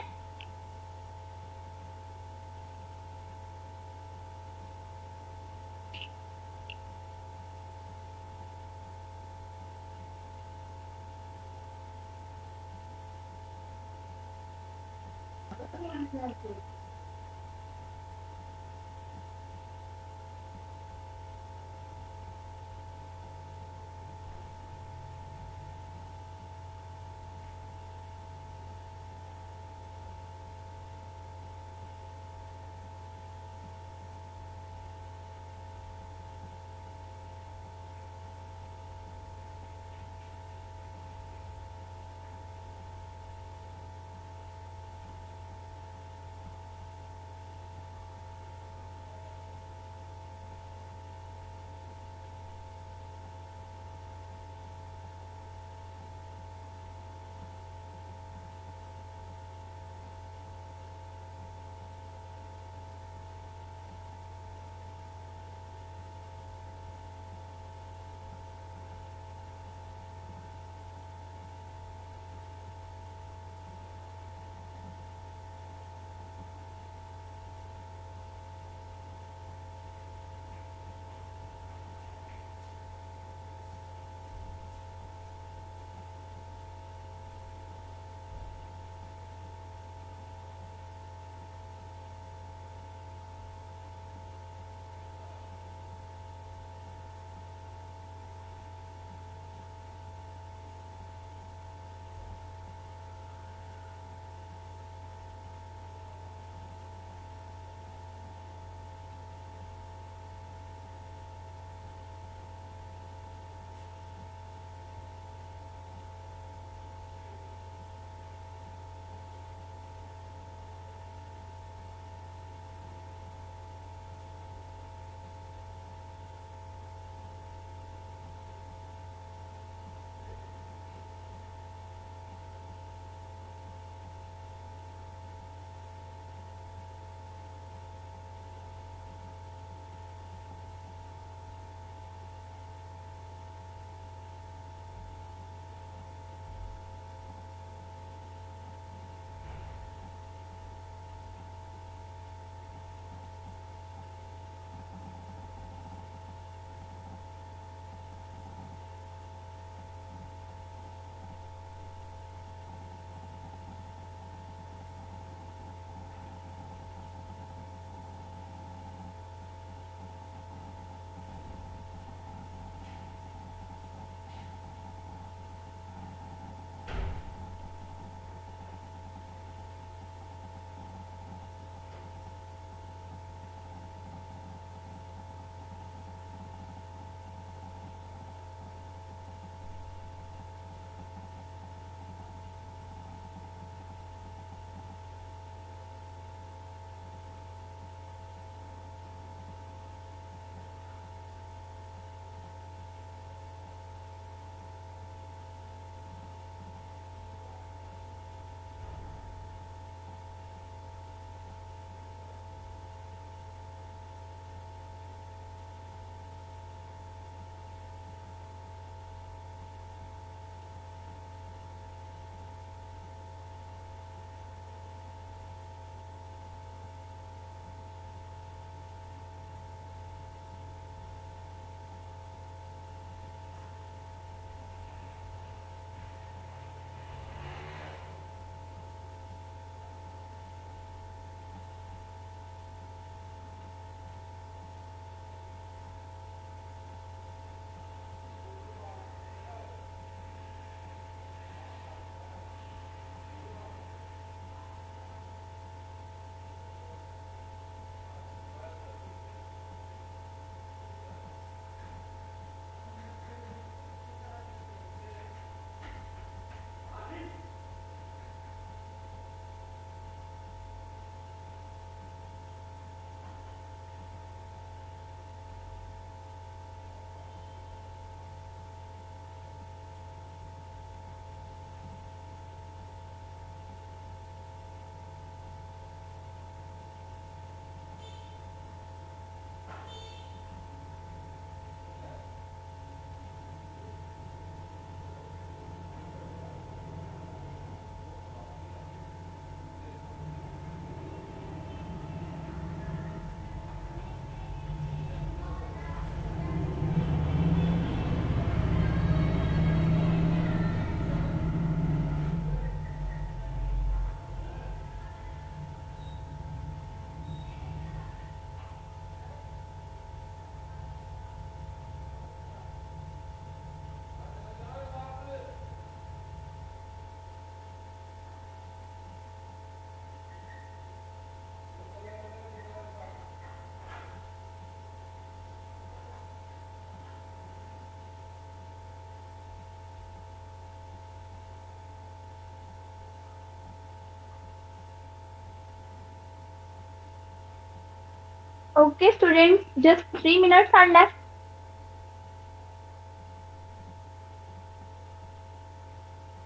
Okay, students, just 3 minutes are left.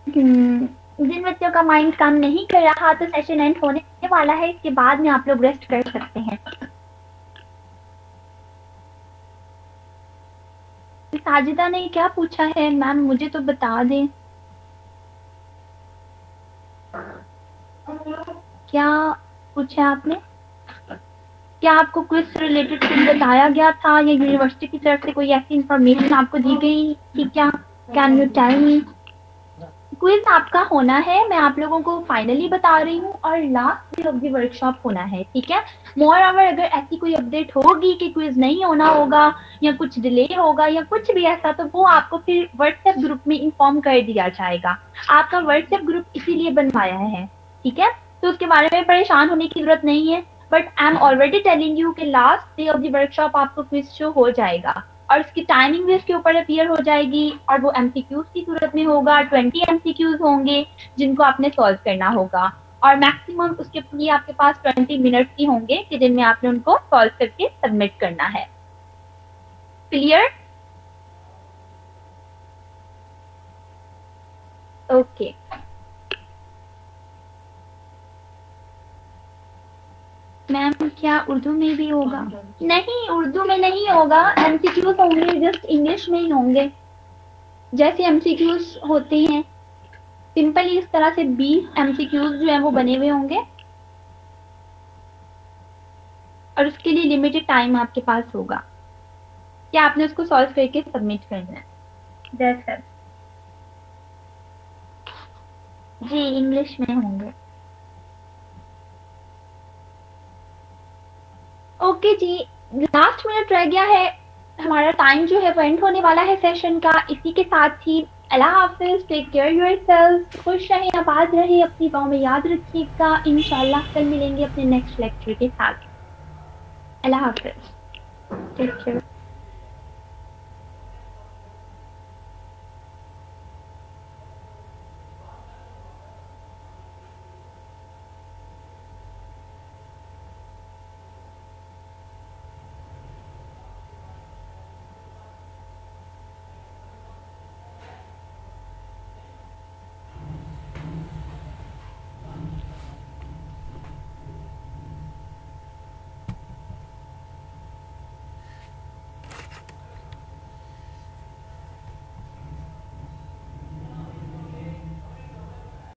जिन बच्चों का माइंड काम नहीं कर रहा तो सेशन एंड होने वाला है, इसके बाद में आप लोग रेस्ट कर सकते हैं। साजिदा ने क्या पूछा है मैम, मुझे तो बता दें। क्या पूछा आपने? क्या आपको क्विज से रिलेटेड कुछ बताया गया था या यूनिवर्सिटी की तरफ से कोई ऐसी इंफॉर्मेशन आपको दी गई थी क्या? Can you tell me? Quiz आपका होना है, मैं आप लोगों को फाइनली बता रही हूँ, और last day of the workshop होना है, ठीक है। मोर ओवर अगर ऐसी कोई अपडेट होगी कि क्विज नहीं होना होगा या कुछ डिले होगा या कुछ भी ऐसा, तो वो आपको फिर व्हाट्सएप ग्रुप में इन्फॉर्म कर दिया जाएगा। आपका व्हाट्सएप ग्रुप इसीलिए बनवाया है, ठीक है, तो उसके बारे में परेशान होने की जरूरत नहीं है। But I am already telling you कि last day of the workshop आपको क्विज शो हो जाएगा, और इसकी टाइमिंग भी इसके ऊपर अपीयर हो जाएगी, और वो एमसीक्यूज की सूरत में होगा। 20 एमसीक्यूज होंगे जिनको आपने सॉल्व करना होगा, और मैक्सिमम उसके लिए आपके पास 20 मिनट्स ही होंगे कि जिनमें आपने उनको सॉल्व करके सबमिट करना है। क्लियर? ओके। मैम क्या उर्दू में भी होगा? नहीं, उर्दू में नहीं होगा, एमसीक्यूज होंगे, जस्ट इंग्लिश में ही होंगे, जैसे एमसीक्यूज होते हैं सिंपली इस तरह से 20 एमसीक्यूज जो है वो बने हुए होंगे, और उसके लिए लिमिटेड टाइम आपके पास होगा कि आपने उसको सॉल्व करके सबमिट करना है। That's it. जी इंग्लिश में होंगे। ओके जी, लास्ट मिनट रह गया है, हमारा टाइम जो है वो एंड होने वाला है सेशन का। इसी के साथ ही अल्लाह हाफिज, टेक केयर योरसेल्फ, खुश रहें, आबाद रहें, अपनी दुआ में याद रखिएगा। इंशाल्लाह कल मिलेंगे अपने नेक्स्ट लेक्चर के साथ। अल्लाह हाफिज, टेक केयर।